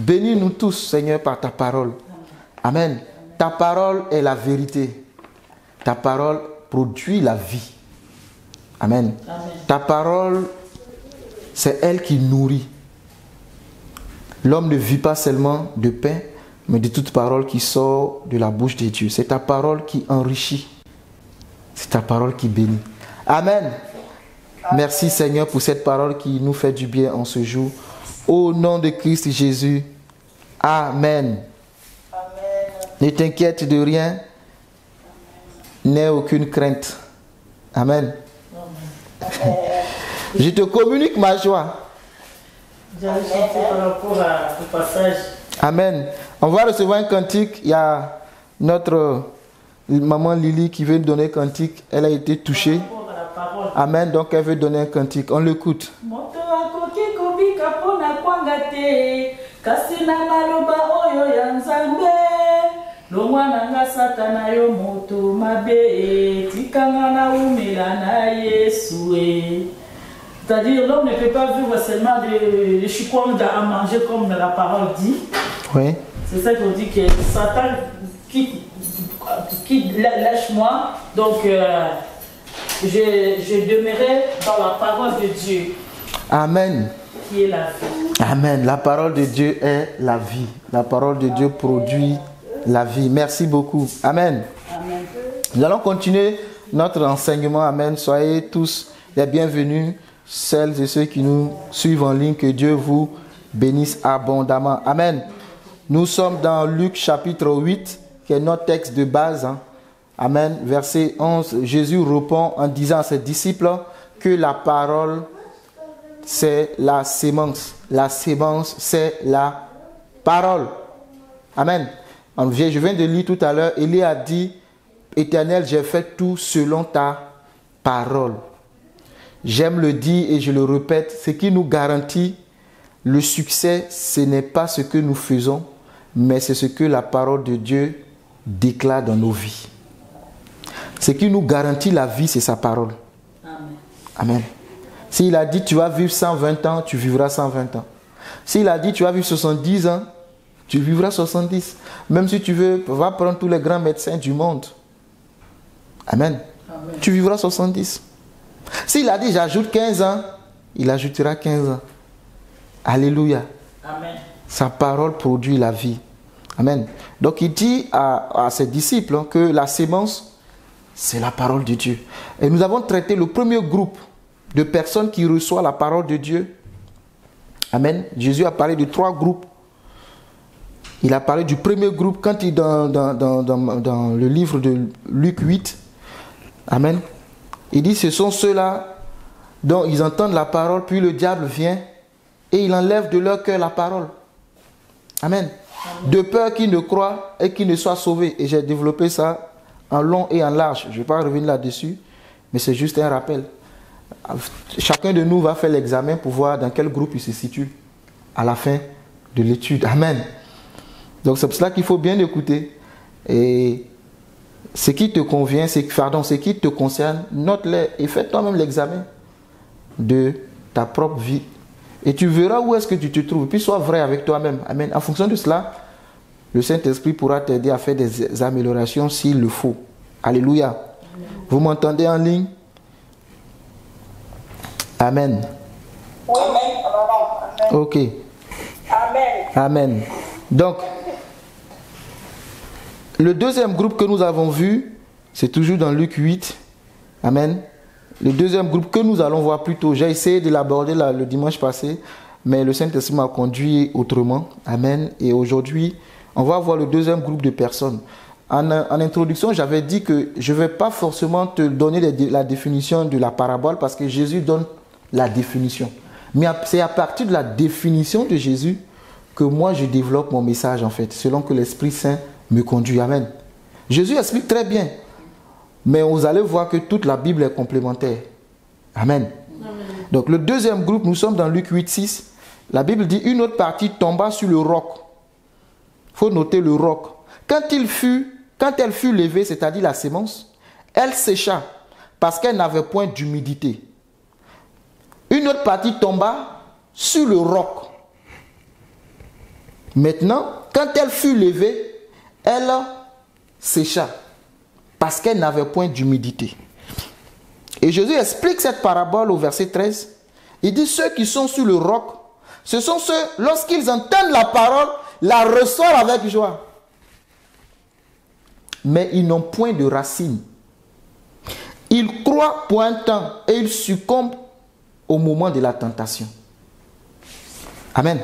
Bénis-nous tous, Seigneur, par ta parole. Amen. Ta parole est la vérité. Ta parole produit la vie. Amen. Amen. Ta parole, c'est elle qui nourrit. L'homme ne vit pas seulement de pain, mais de toute parole qui sort de la bouche de Dieu. C'est ta parole qui enrichit. C'est ta parole qui bénit. Amen. Merci Seigneur pour cette parole qui nous fait du bien en ce jour. Au nom de Christ Jésus. Amen. Ne t'inquiète de rien. N'aie aucune crainte. Amen. Je te communique ma joie. J'avais chanté par rapport au passage. Amen. On va recevoir un cantique. Il y a notre maman Lily qui veut donner un cantique. Elle a été touchée. Amen. Donc elle veut donner un cantique. On l'écoute. C'est-à-dire, l'homme ne peut pas vivre seulement de chikwanda à manger comme la parole dit. Oui. C'est ça qu'on dit que Satan lâche-moi. Donc, je demeurerai dans la parole de Dieu. Amen. Qui est la vie. Amen. La parole de Dieu est la vie. La parole de Dieu produit la vie. Merci beaucoup. Amen. Amen. Nous allons continuer notre enseignement. Amen. Soyez tous les bienvenus. Celles et ceux qui nous suivent en ligne, que Dieu vous bénisse abondamment. Amen. Nous sommes dans Luc chapitre 8, qui est notre texte de base. Amen. Verset 11. Jésus répond en disant à ses disciples que la parole, c'est la sémence. La sémence, c'est la parole. Amen. Je viens de lire tout à l'heure. Élie a dit, Éternel, j'ai fait tout selon ta parole. J'aime le dire et je le répète, ce qui nous garantit le succès, ce n'est pas ce que nous faisons, mais c'est ce que la parole de Dieu déclare dans nos vies. Ce qui nous garantit la vie, c'est sa parole. Amen. Amen. S'il a dit tu vas vivre 120 ans, tu vivras 120 ans. S'il a dit tu vas vivre 70 ans, tu vivras 70. Même si tu veux, va prendre tous les grands médecins du monde. Amen. Amen. Tu vivras 70. S'il a dit j'ajoute 15 ans, il ajoutera 15 ans. Alléluia. Amen. Sa parole produit la vie. Amen. Donc il dit à ses disciples que la sémence, c'est la parole de Dieu. Et nous avons traité le premier groupe de personnes qui reçoivent la parole de Dieu. Amen. Jésus a parlé de 3 groupes. Il a parlé du premier groupe quand il dans le livre de Luc 8. Amen. Il dit, ce sont ceux-là dont ils entendent la parole, puis le diable vient et il enlève de leur cœur la parole. Amen. De peur qu'ils ne croient et qu'ils ne soient sauvés. Et j'ai développé ça en long et en large. Je ne vais pas revenir là-dessus, mais c'est juste un rappel. Chacun de nous va faire l'examen pour voir dans quel groupe il se situe à la fin de l'étude. Amen. Donc c'est pour cela qu'il faut bien écouter. Et ce qui te convient, ce qui te concerne, note-les et fais toi-même l'examen de ta propre vie. Et tu verras où est-ce que tu te trouves. Et puis sois vrai avec toi-même. Amen. En fonction de cela, le Saint-Esprit pourra t'aider à faire des améliorations s'il le faut. Alléluia. Amen. Vous m'entendez en ligne? Amen. Oui, amen. Ok. Amen. Amen. Donc, le deuxième groupe que nous avons vu, c'est toujours dans Luc 8. Amen. Le deuxième groupe que nous allons voir plus tôt, j'ai essayé de l'aborder le dimanche passé, mais le Saint-Esprit m'a conduit autrement. Amen. Et aujourd'hui, on va voir le deuxième groupe de personnes. En introduction, j'avais dit que je ne vais pas forcément te donner la définition de la parabole parce que Jésus donne la définition. Mais c'est à partir de la définition de Jésus que moi je développe mon message en fait, selon que l'Esprit Saint me conduit. Amen. Jésus explique très bien. Mais vous allez voir que toute la Bible est complémentaire. Amen. Amen. Donc le deuxième groupe, nous sommes dans Luc 8, 6. La Bible dit, une autre partie tomba sur le roc. Il faut noter le roc. Quand elle fut levée, c'est-à-dire la sémence, elle sécha parce qu'elle n'avait point d'humidité. Une autre partie tomba sur le roc. Maintenant, quand elle fut levée, elle sécha, parce qu'elle n'avait point d'humidité. Et Jésus explique cette parabole au verset 13. Il dit, ceux qui sont sur le roc, ce sont ceux, lorsqu'ils entendent la parole, la reçoivent avec joie. Mais ils n'ont point de racines. Ils croient pour un temps et ils succombent au moment de la tentation. Amen.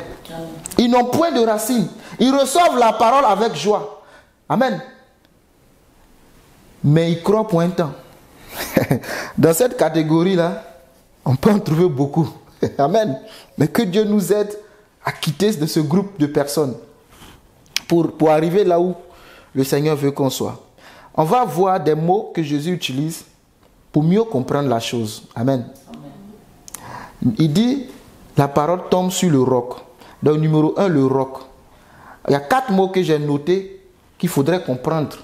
Ils n'ont point de racines. Ils reçoivent la parole avec joie. Amen. Mais ils croient pour un temps. Dans cette catégorie-là, on peut en trouver beaucoup. Amen. Mais que Dieu nous aide à quitter de ce groupe de personnes pour arriver là où le Seigneur veut qu'on soit. On va voir des mots que Jésus utilise pour mieux comprendre la chose. Amen. Il dit, la parole tombe sur le roc. Donc numéro 1, le roc. Il y a 4 mots que j'ai notés qu'il faudrait comprendre.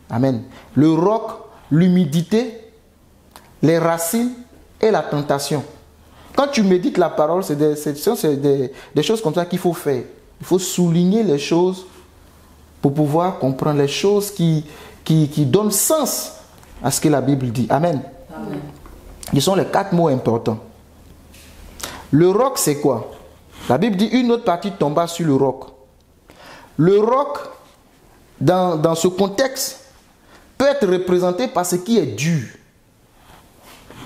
Amen. Le roc, l'humidité, les racines et la tentation. Quand tu médites la parole, c'est des choses comme ça qu'il faut faire. Il faut souligner les choses pour pouvoir comprendre les choses qui donnent sens à ce que la Bible dit. Amen. Amen. Ils sont les 4 mots importants. Le roc, c'est quoi? La Bible dit une autre partie tomba sur le roc. Le roc, dans ce contexte, peut être représenté par ce qui est dur.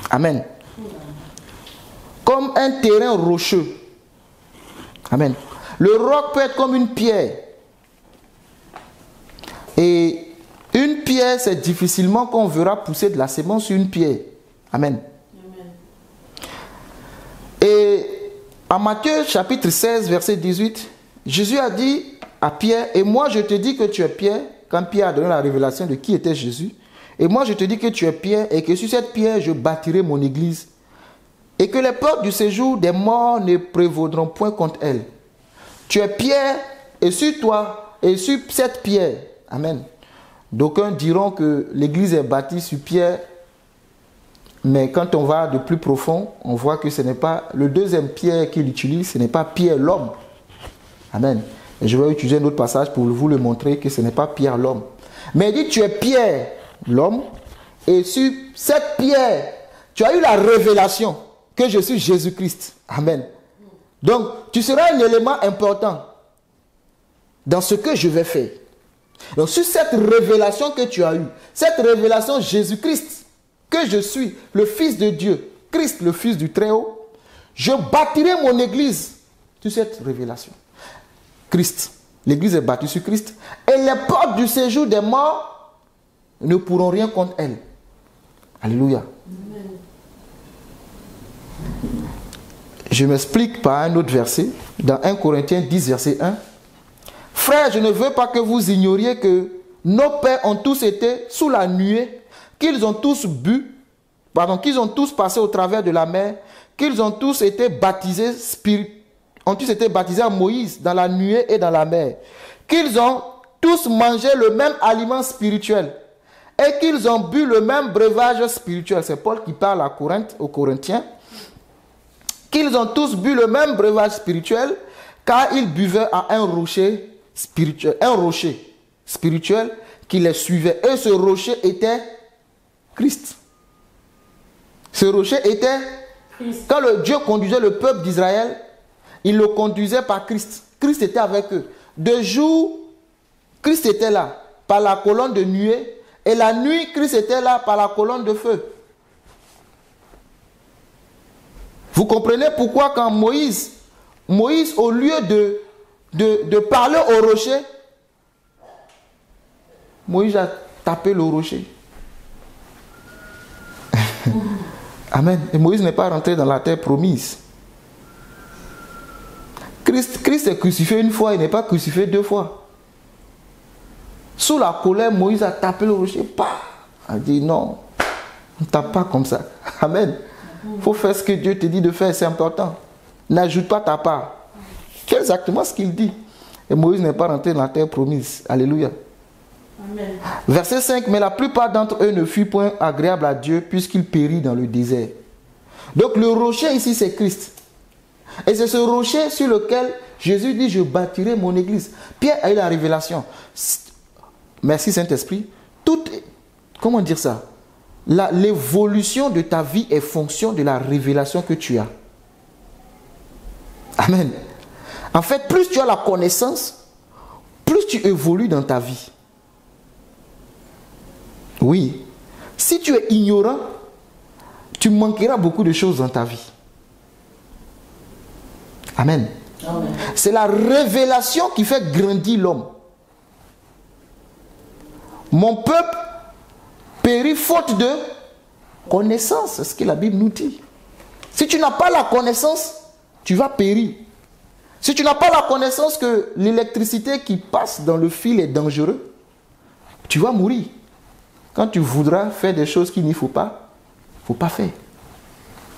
Amen. Comme un terrain rocheux. Amen. Le roc peut être comme une pierre. Et une pierre, c'est difficilement qu'on verra pousser de la sémence sur une pierre. Amen. Amen. Et en Matthieu chapitre 16, verset 18, Jésus a dit à Pierre, et moi je te dis que tu es Pierre, quand Pierre a donné la révélation de qui était Jésus, et moi je te dis que tu es Pierre, et que sur cette pierre je bâtirai mon église, et que les portes du séjour des morts ne prévaudront point contre elle. Tu es Pierre, et sur toi, et sur cette pierre, amen. D'aucuns diront que l'église est bâtie sur pierre, mais quand on va de plus profond, on voit que ce n'est pas le deuxième pierre qu'il utilise, ce n'est pas Pierre l'homme. Amen. Et je vais utiliser un autre passage pour vous le montrer que ce n'est pas Pierre l'homme. Mais il dit, tu es Pierre l'homme, et sur cette pierre, tu as eu la révélation que je suis Jésus-Christ. Amen. Donc, tu seras un élément important dans ce que je vais faire. Donc, sur cette révélation que tu as eue, cette révélation Jésus-Christ, que je suis le Fils de Dieu, Christ le Fils du Très-Haut, je bâtirai mon église sur cette révélation. Christ, l'église est bâtie sur Christ, et les portes du séjour des morts ne pourront rien contre elle. Alléluia. Amen. Je m'explique par un autre verset, dans 1 Corinthiens 10, verset 1. Frères, je ne veux pas que vous ignoriez que nos pères ont tous été sous la nuée, qu'ils ont tous qu'ils ont tous passé au travers de la mer, qu'ils ont tous été baptisés à Moïse dans la nuée et dans la mer, qu'ils ont tous mangé le même aliment spirituel et qu'ils ont bu le même breuvage spirituel. C'est Paul qui parle à Corinthe, aux Corinthiens. Qu'ils ont tous bu le même breuvage spirituel, car ils buvaient à un rocher spirituel qui les suivait. Et ce rocher était Christ. Ce rocher était Christ. Quand Dieu conduisait le peuple d'Israël, il le conduisait par Christ. Christ était avec eux. De jour, Christ était là par la colonne de nuée, et la nuit, Christ était là par la colonne de feu. Vous comprenez pourquoi quand Moïse, au lieu de parler au rocher, Moïse a tapé le rocher. Amen. Et Moïse n'est pas rentré dans la terre promise. Christ est crucifié une fois, il n'est pas crucifié 2 fois. Sous la colère, Moïse a tapé le rocher. Il a dit non, on ne tape pas comme ça. Amen. Il faut faire ce que Dieu te dit de faire, c'est important. N'ajoute pas ta part. C'est exactement ce qu'il dit. Et Moïse n'est pas rentré dans la terre promise. Alléluia. Amen. Verset 5. Mais la plupart d'entre eux ne furent point agréables à Dieu puisqu'ils périrent dans le désert. Donc le rocher ici c'est Christ. Et c'est ce rocher sur lequel Jésus dit, je bâtirai mon église. Pierre a eu la révélation. Merci Saint-Esprit. Comment dire ça? L'évolution de ta vie est fonction de la révélation que tu as. Amen. En fait, plus tu as la connaissance, plus tu évolues dans ta vie. Oui. Si tu es ignorant, tu manqueras beaucoup de choses dans ta vie. Amen. Amen. C'est la révélation qui fait grandir l'homme. Mon peuple périt faute de connaissance. C'est ce que la Bible nous dit. Si tu n'as pas la connaissance, tu vas périr. Si tu n'as pas la connaissance que l'électricité qui passe dans le fil est dangereuse, tu vas mourir. Quand tu voudras faire des choses qu'il ne faut pas faire.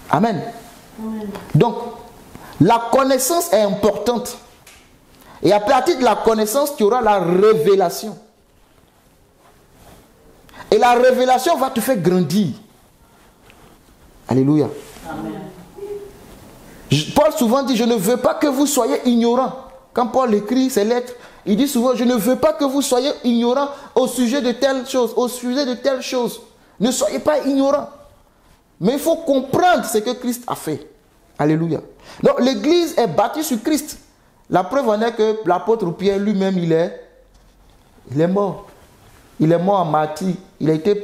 Amen. Amen. Donc, la connaissance est importante. Et à partir de la connaissance, tu auras la révélation. Et la révélation va te faire grandir. Alléluia. Amen. Paul souvent dit, je ne veux pas que vous soyez ignorants. Quand Paul écrit ses lettres, il dit souvent, je ne veux pas que vous soyez ignorants au sujet de telle chose, au sujet de telle chose. Ne soyez pas ignorants. Mais il faut comprendre ce que Christ a fait. Alléluia. Donc l'église est bâtie sur Christ. La preuve en est que l'apôtre Pierre lui-même, il est mort. Il est mort en martyr. Il a été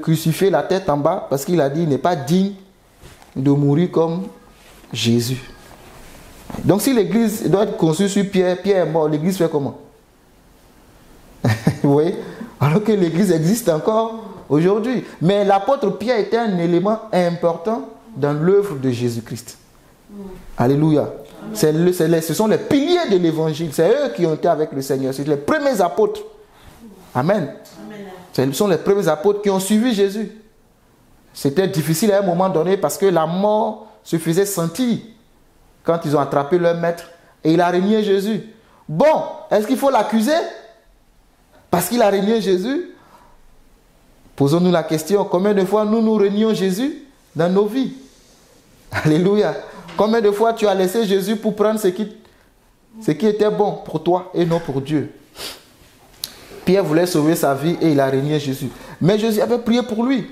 crucifié la tête en bas parce qu'il a dit, il n'est pas digne de mourir comme Jésus. Donc si l'église doit être construite sur Pierre, Pierre est mort, l'église fait comment? Vous voyez? Alors que l'église existe encore aujourd'hui. Mais l'apôtre Pierre était un élément important dans l'œuvre de Jésus-Christ. Alléluia. Ce sont les piliers de l'évangile. C'est eux qui ont été avec le Seigneur. C'est les premiers apôtres. Amen. Ce sont les premiers apôtres qui ont suivi Jésus. C'était difficile à un moment donné parce que la mort se faisait sentir quand ils ont attrapé leur maître et il a renié Jésus. Bon, est-ce qu'il faut l'accuser parce qu'il a renié Jésus? Posons-nous la question, combien de fois nous renions Jésus dans nos vies? Alléluia. Combien de fois tu as laissé Jésus pour prendre ce qui était bon pour toi et non pour Dieu? Pierre voulait sauver sa vie et il a renié Jésus. Mais Jésus avait prié pour lui.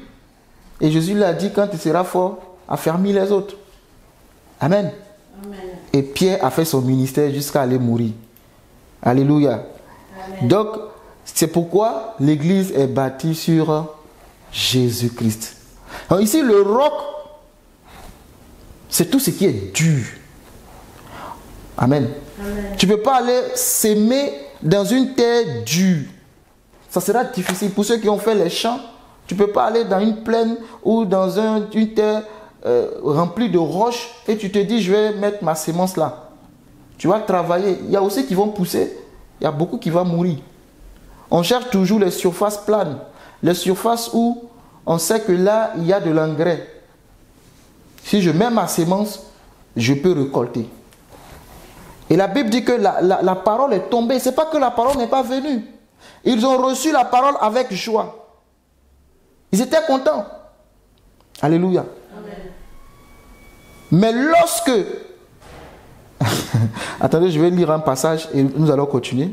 Et Jésus lui a dit, quand tu seras fort, affermis les autres. Amen. Amen. Et Pierre a fait son ministère jusqu'à aller mourir. Alléluia. Amen. Donc, c'est pourquoi l'église est bâtie sur Jésus-Christ. Alors ici, le roc, c'est tout ce qui est dur. Amen. Amen. Tu ne peux pas aller s'aimer dans une terre dure. Ça sera difficile. Pour ceux qui ont fait les champs, tu ne peux pas aller dans une plaine ou dans une terre remplie de roches et tu te dis, je vais mettre ma sémence là. Tu vas travailler. Il y a aussi qui vont pousser. Il y a beaucoup qui vont mourir. On cherche toujours les surfaces planes. Les surfaces où on sait que là, il y a de l'engrais. Si je mets ma sémence, je peux récolter. Et la Bible dit que la parole est tombée. Ce n'est pas que la parole n'est pas venue. Ils ont reçu la parole avec joie. Ils étaient contents. Alléluia. Amen. Mais lorsque... Attendez, je vais lire un passage et nous allons continuer.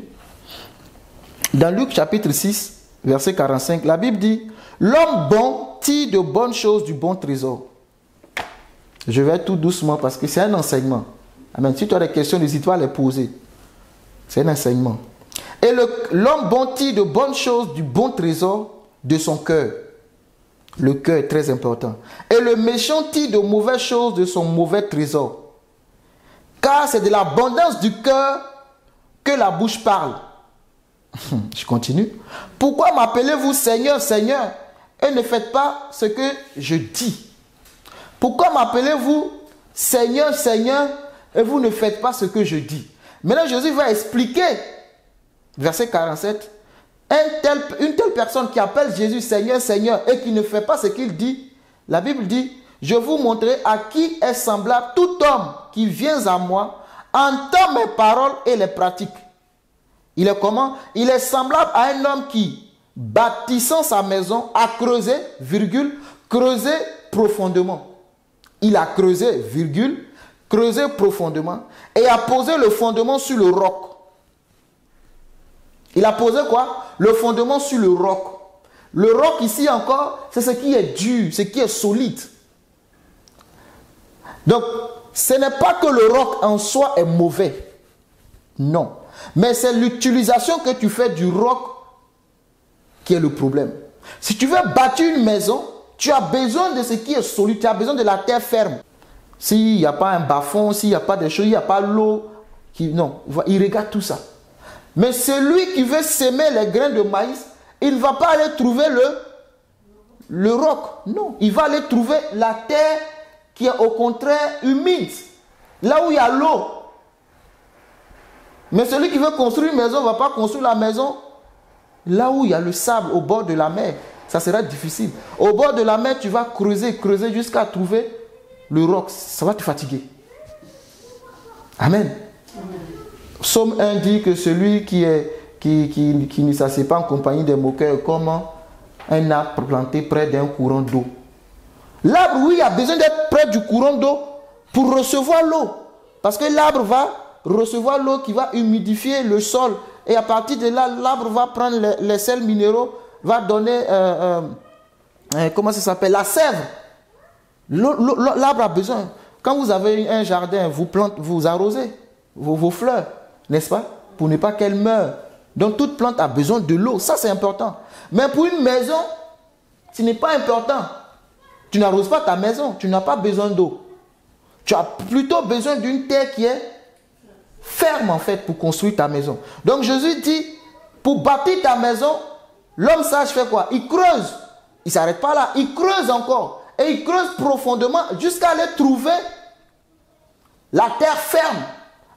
Dans Luc chapitre 6, verset 45, la Bible dit, l'homme bon tire de bonnes choses du bon trésor. Je vais tout doucement parce que c'est un enseignement. Amen. Si tu as des questions, n'hésite pas à les poser. C'est un enseignement. Et l'homme bon tire de bonnes choses du bon trésor de son cœur. Le cœur est très important. Et le méchant tire de mauvaises choses de son mauvais trésor. Car c'est de l'abondance du cœur que la bouche parle. Je continue. Pourquoi m'appelez-vous Seigneur, Seigneur, et ne faites pas ce que je dis? Pourquoi m'appelez-vous Seigneur, Seigneur, et vous ne faites pas ce que je dis? Maintenant, Jésus va expliquer, verset 47, une telle personne qui appelle Jésus Seigneur, Seigneur, et qui ne fait pas ce qu'il dit, la Bible dit, je vous montrerai à qui est semblable tout homme qui vient à moi, entend mes paroles et les pratique. Il est comment? Il est semblable à un homme qui, bâtissant sa maison, a creusé, virgule, creusé profondément. Il a creusé, virgule, creusé profondément et a posé le fondement sur le roc. Il a posé quoi? Le fondement sur le roc. Le roc ici encore, c'est ce qui est dur, ce qui est solide. Donc, ce n'est pas que le roc en soi est mauvais. Non. Mais c'est l'utilisation que tu fais du roc qui est le problème. Si tu veux bâtir une maison, tu as besoin de ce qui est solide, tu as besoin de la terre ferme. S'il n'y a pas un bas-fond, s'il n'y a pas de choses, il n'y a pas l'eau, non, il regarde tout ça. Mais celui qui veut s'aimer les grains de maïs, il ne va pas aller trouver le roc. Non, il va aller trouver la terre qui est au contraire humide, là où il y a l'eau. Mais celui qui veut construire une maison ne va pas construire la maison là où il y a le sable, au bord de la mer. Ça sera difficile. Au bord de la mer, tu vas creuser jusqu'à trouver le roc. Ça va te fatiguer. Amen. Psaume 1 dit que celui qui ne s'assied pas en compagnie des moqueurs est comme un arbre planté près d'un courant d'eau. L'arbre, oui, a besoin d'être près du courant d'eau pour recevoir l'eau. Parce que l'arbre va recevoir l'eau qui va humidifier le sol. Et à partir de là, l'arbre va prendre les sels minéraux, va donner, comment ça s'appelle, la sève. L'arbre a besoin. Quand vous avez un jardin, vous plantez, vous arrosez vos fleurs, n'est-ce pas? Pour ne pas qu'elles meurent. Donc toute plante a besoin de l'eau. Ça, c'est important. Mais pour une maison, ce n'est pas important. Tu n'arroses pas ta maison. Tu n'as pas besoin d'eau. Tu as plutôt besoin d'une terre qui est ferme, en fait, pour construire ta maison. Donc Jésus dit, pour bâtir ta maison, l'homme sage fait quoi? Il creuse. Il ne s'arrête pas là. Il creuse encore. Et il creuse profondément jusqu'à aller trouver la terre ferme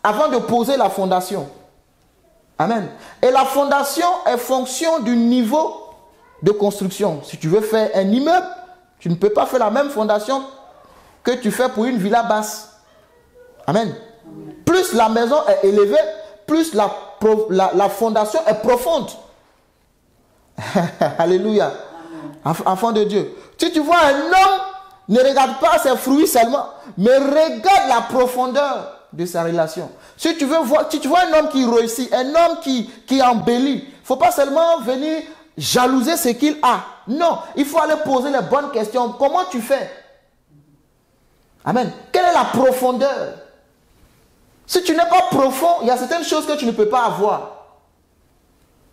avant de poser la fondation. Amen. Et la fondation est fonction du niveau de construction. Si tu veux faire un immeuble, tu ne peux pas faire la même fondation que tu fais pour une villa basse. Amen. Plus la maison est élevée, plus la fondation est profonde. Alléluia. Enfant de Dieu. Si tu vois un homme, ne regarde pas ses fruits seulement, mais regarde la profondeur de sa relation. Si tu vois un homme qui réussit, un homme qui embellit, il ne faut pas seulement venir jalouser ce qu'il a. Non, il faut aller poser les bonnes questions. Comment tu fais? Amen. Quelle est la profondeur? Si tu n'es pas profond, il y a certaines choses que tu ne peux pas avoir.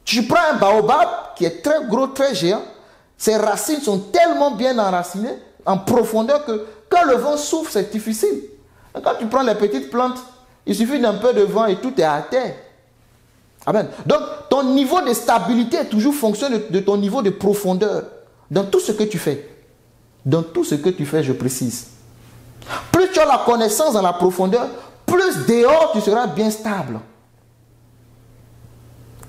Tu prends un baobab qui est très gros, très géant. Ses racines sont tellement bien enracinées, en profondeur, que quand le vent souffle, c'est difficile. Et quand tu prends les petites plantes, il suffit d'un peu de vent et tout est à terre. Amen. Donc, ton niveau de stabilité est toujours fonction de ton niveau de profondeur. Dans tout ce que tu fais. Dans tout ce que tu fais, je précise. Plus tu as la connaissance dans la profondeur, plus dehors tu seras bien stable.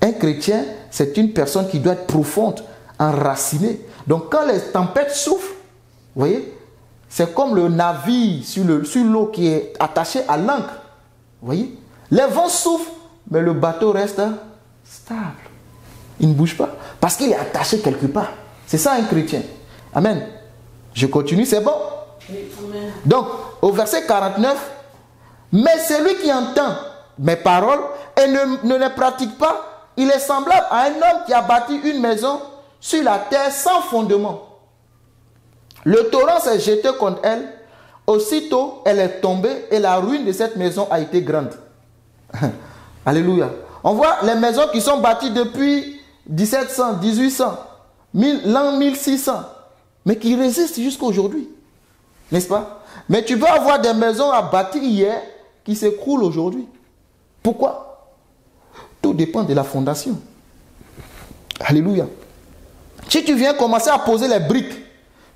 Un chrétien, c'est une personne qui doit être profonde, enracinée. Donc quand les tempêtes soufflent, vous voyez, c'est comme le navire sur l'eau qui est attaché à l'ancre. Vous voyez, les vents soufflent, mais le bateau reste stable. Il ne bouge pas, parce qu'il est attaché quelque part. C'est ça un chrétien. Amen. Je continue, c'est bon? Donc, au verset 49, mais celui qui entend mes paroles et ne les pratique pas, il est semblable à un homme qui a bâti une maison sur la terre sans fondement. Le torrent s'est jeté contre elle. Aussitôt, elle est tombée et la ruine de cette maison a été grande. Alléluia. On voit les maisons qui sont bâties depuis 1700, 1800, l'an 1600, mais qui résistent jusqu'à aujourd'hui. N'est-ce pas? Mais tu peux avoir des maisons à bâtir hier qui s'écroulent aujourd'hui. Pourquoi? Tout dépend de la fondation. Alléluia. Si tu viens commencer à poser les briques,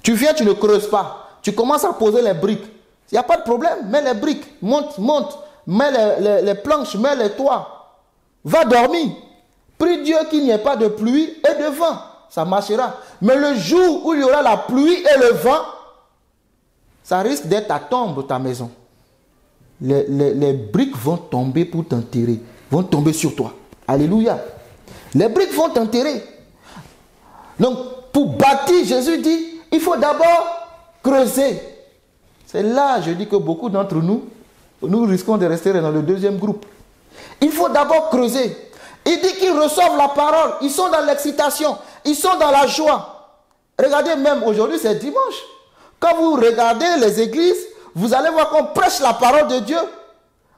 tu ne creuses pas. Tu commences à poser les briques. Il n'y a pas de problème. Mets les briques. Monte. Mets les planches. Mets les toits. Va dormir. Prie Dieu qu'il n'y ait pas de pluie et de vent. Ça marchera. Mais le jour où il y aura la pluie et le vent, ça risque d'être ta tombe, ta maison. Les briques vont tomber pour t'enterrer. Vont tomber sur toi. Alléluia. Les briques vont t'enterrer. Donc, pour bâtir, Jésus dit, il faut d'abord creuser. C'est là, je dis que beaucoup d'entre nous, nous risquons de rester dans le deuxième groupe. Il faut d'abord creuser. Il dit qu'ils reçoivent la parole. Ils sont dans l'excitation. Ils sont dans la joie. Regardez, même aujourd'hui, c'est dimanche. Quand vous regardez les églises, vous allez voir qu'on prêche la parole de Dieu.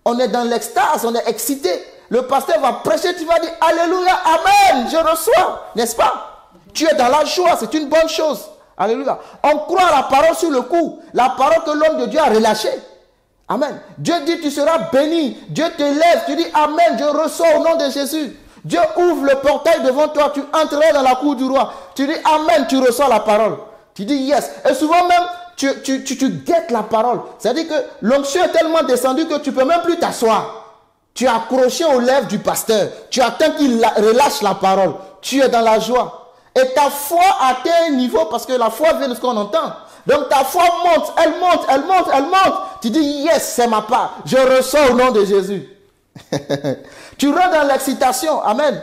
On est dans l'extase, on est excité. Le pasteur va prêcher, tu vas dire Alléluia, Amen, je reçois, n'est-ce pas? Tu es dans la joie, c'est une bonne chose. Alléluia. On croit à la parole sur le coup, la parole que l'homme de Dieu a relâchée. Amen. Dieu dit tu seras béni. Dieu te lève, tu dis Amen, je reçois au nom de Jésus. Dieu ouvre le portail devant toi, tu entreras dans la cour du roi. Tu dis Amen, tu reçois la parole. Tu dis yes. Et souvent même, tu guettes la parole. C'est-à-dire que l'onction est tellement descendue que tu ne peux même plus t'asseoir. Tu es accroché aux lèvres du pasteur. Tu attends qu'il relâche la parole. Tu es dans la joie. Et ta foi atteint un niveau parce que la foi vient de ce qu'on entend. Donc ta foi monte, elle monte, elle monte, elle monte. Tu dis yes, c'est ma part. Je reçois au nom de Jésus. Tu rentres dans l'excitation. Amen.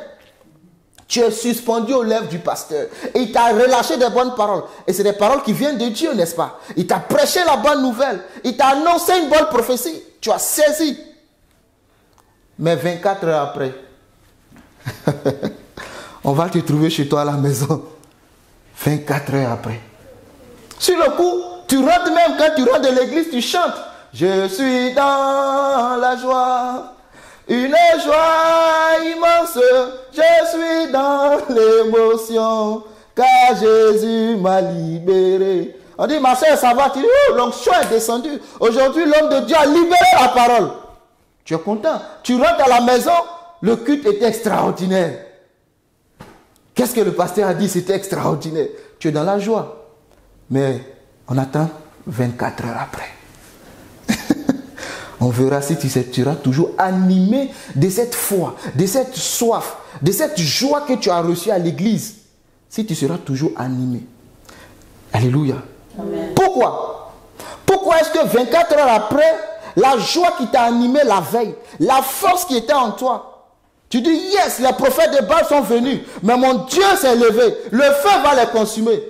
Tu es suspendu aux lèvres du pasteur. Et il t'a relâché des bonnes paroles. Et c'est des paroles qui viennent de Dieu, n'est-ce pas? Il t'a prêché la bonne nouvelle. Il t'a annoncé une bonne prophétie. Tu as saisi. Mais 24 heures après, on va te trouver chez toi à la maison. 24 heures après. Sur le coup, tu rentres même, quand tu rentres de l'église, tu chantes. Je suis dans la joie. Une joie immense, je suis dans l'émotion, car Jésus m'a libéré. On dit, ma soeur, ça va? Tu dis, oh, l'onction est descendue. Aujourd'hui, l'homme de Dieu a libéré la parole. Tu es content. Tu rentres à la maison, le culte était extraordinaire. Qu'est-ce que le pasteur a dit? C'était extraordinaire. Tu es dans la joie. Mais on attend 24 heures après. On verra si tu seras toujours animé de cette foi, de cette soif, de cette joie que tu as reçue à l'église. Si tu seras toujours animé. Alléluia. Amen. Pourquoi? Pourquoi est-ce que 24 heures après, la joie qui t'a animé la veille, la force qui était en toi, tu dis yes, les prophètes de Baal sont venus, mais mon Dieu s'est levé, le feu va les consumer.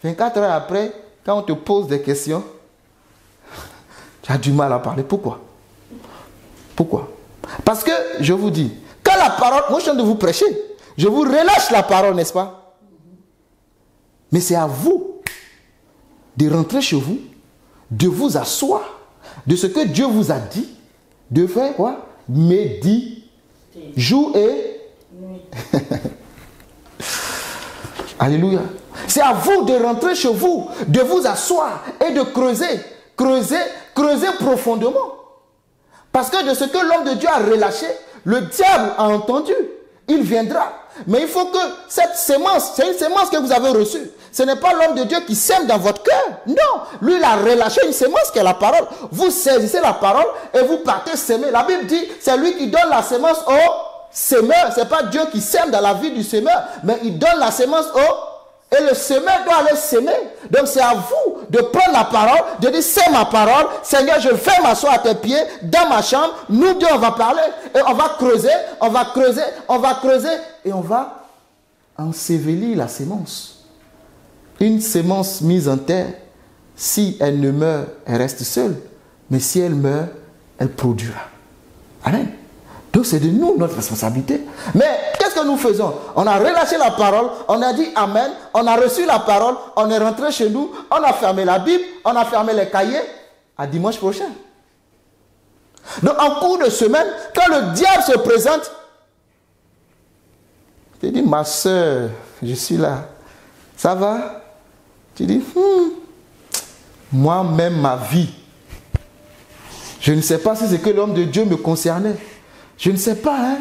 24 heures après, quand on te pose des questions, tu as du mal à parler. Pourquoi? Pourquoi? Parce que, je vous dis, quand la parole, moi je viens de vous prêcher, je vous relâche la parole, n'est-ce pas? Mais c'est à vous de rentrer chez vous, de vous asseoir, de ce que Dieu vous a dit, de faire quoi? Méditer, jour et nuit. Alléluia. C'est à vous de rentrer chez vous, de vous asseoir et de creuser. Creuser profondément. Parce que de ce que l'homme de Dieu a relâché, le diable a entendu. Il viendra. Mais il faut que cette sémence, c'est une sémence que vous avez reçue. Ce n'est pas l'homme de Dieu qui sème dans votre cœur. Non. Lui, il a relâché une sémence qui est la parole. Vous saisissez la parole et vous partez s'aimer. La Bible dit, c'est lui qui donne la sémence au semeur. Ce n'est pas Dieu qui sème dans la vie du semeur, mais il donne la sémence au... Et le semeur doit aller s'aimer. Donc c'est à vous de prendre la parole, de dire c'est ma parole, Seigneur, je vais m'asseoir à tes pieds, dans ma chambre, nous deux on va parler, et on va creuser, on va creuser, on va creuser, et on va ensevelir la sémence. Une sémence mise en terre, si elle ne meurt, elle reste seule, mais si elle meurt, elle produira. Amen. Donc c'est de nous notre responsabilité. Mais qu'est-ce que nous faisons? On a relâché la parole, on a dit Amen, on a reçu la parole, on est rentré chez nous, on a fermé la Bible, on a fermé les cahiers. À dimanche prochain. Donc en cours de semaine, quand le diable se présente, tu dis ma soeur, je suis là. Ça va? Tu dis moi-même ma vie. Je ne sais pas si c'est que l'homme de Dieu me concernait. Je ne sais pas, hein.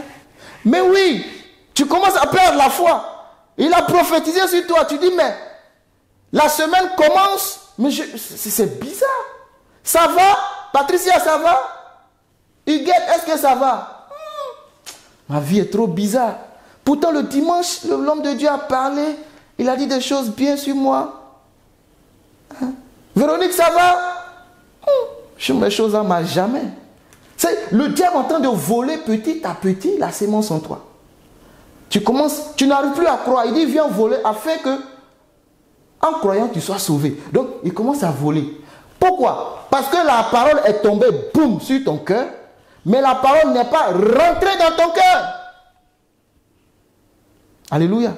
Mais oui, tu commences à perdre la foi. Il a prophétisé sur toi. Tu dis, mais la semaine commence, mais c'est bizarre. Ça va? Patricia, ça va? Huguette, est-ce que ça va? Ma vie est trop bizarre. Pourtant, le dimanche, l'homme de Dieu a parlé. Il a dit des choses bien sur moi. Hein? Véronique, ça va? Je mets les choses à ma jamais. C'est le diable en train de voler petit à petit la sémence en toi. Tu n'arrives plus à croire. Il dit viens voler afin que, en croyant, tu sois sauvé. Donc, il commence à voler. Pourquoi? Parce que la parole est tombée, boum, sur ton cœur, mais la parole n'est pas rentrée dans ton cœur. Alléluia.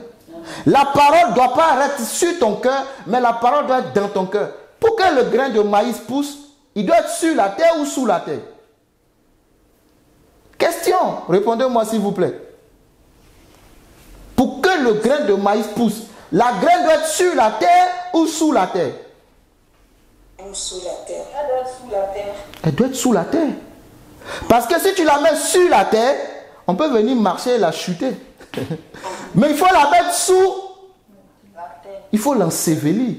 La parole ne doit pas être sur ton cœur, mais la parole doit être dans ton cœur. Pour que le grain de maïs pousse, il doit être sur la terre ou sous la terre? Question, répondez-moi s'il vous plaît. Pour que le grain de maïs pousse, la graine doit être sur la terre ou sous la terre? Sous la terre. Elle doit être sous la terre. Elle doit être sous la terre. Parce que si tu la mets sur la terre, on peut venir marcher et la chuter. Mais il faut la mettre sous la terre. Il faut l'ensevelir.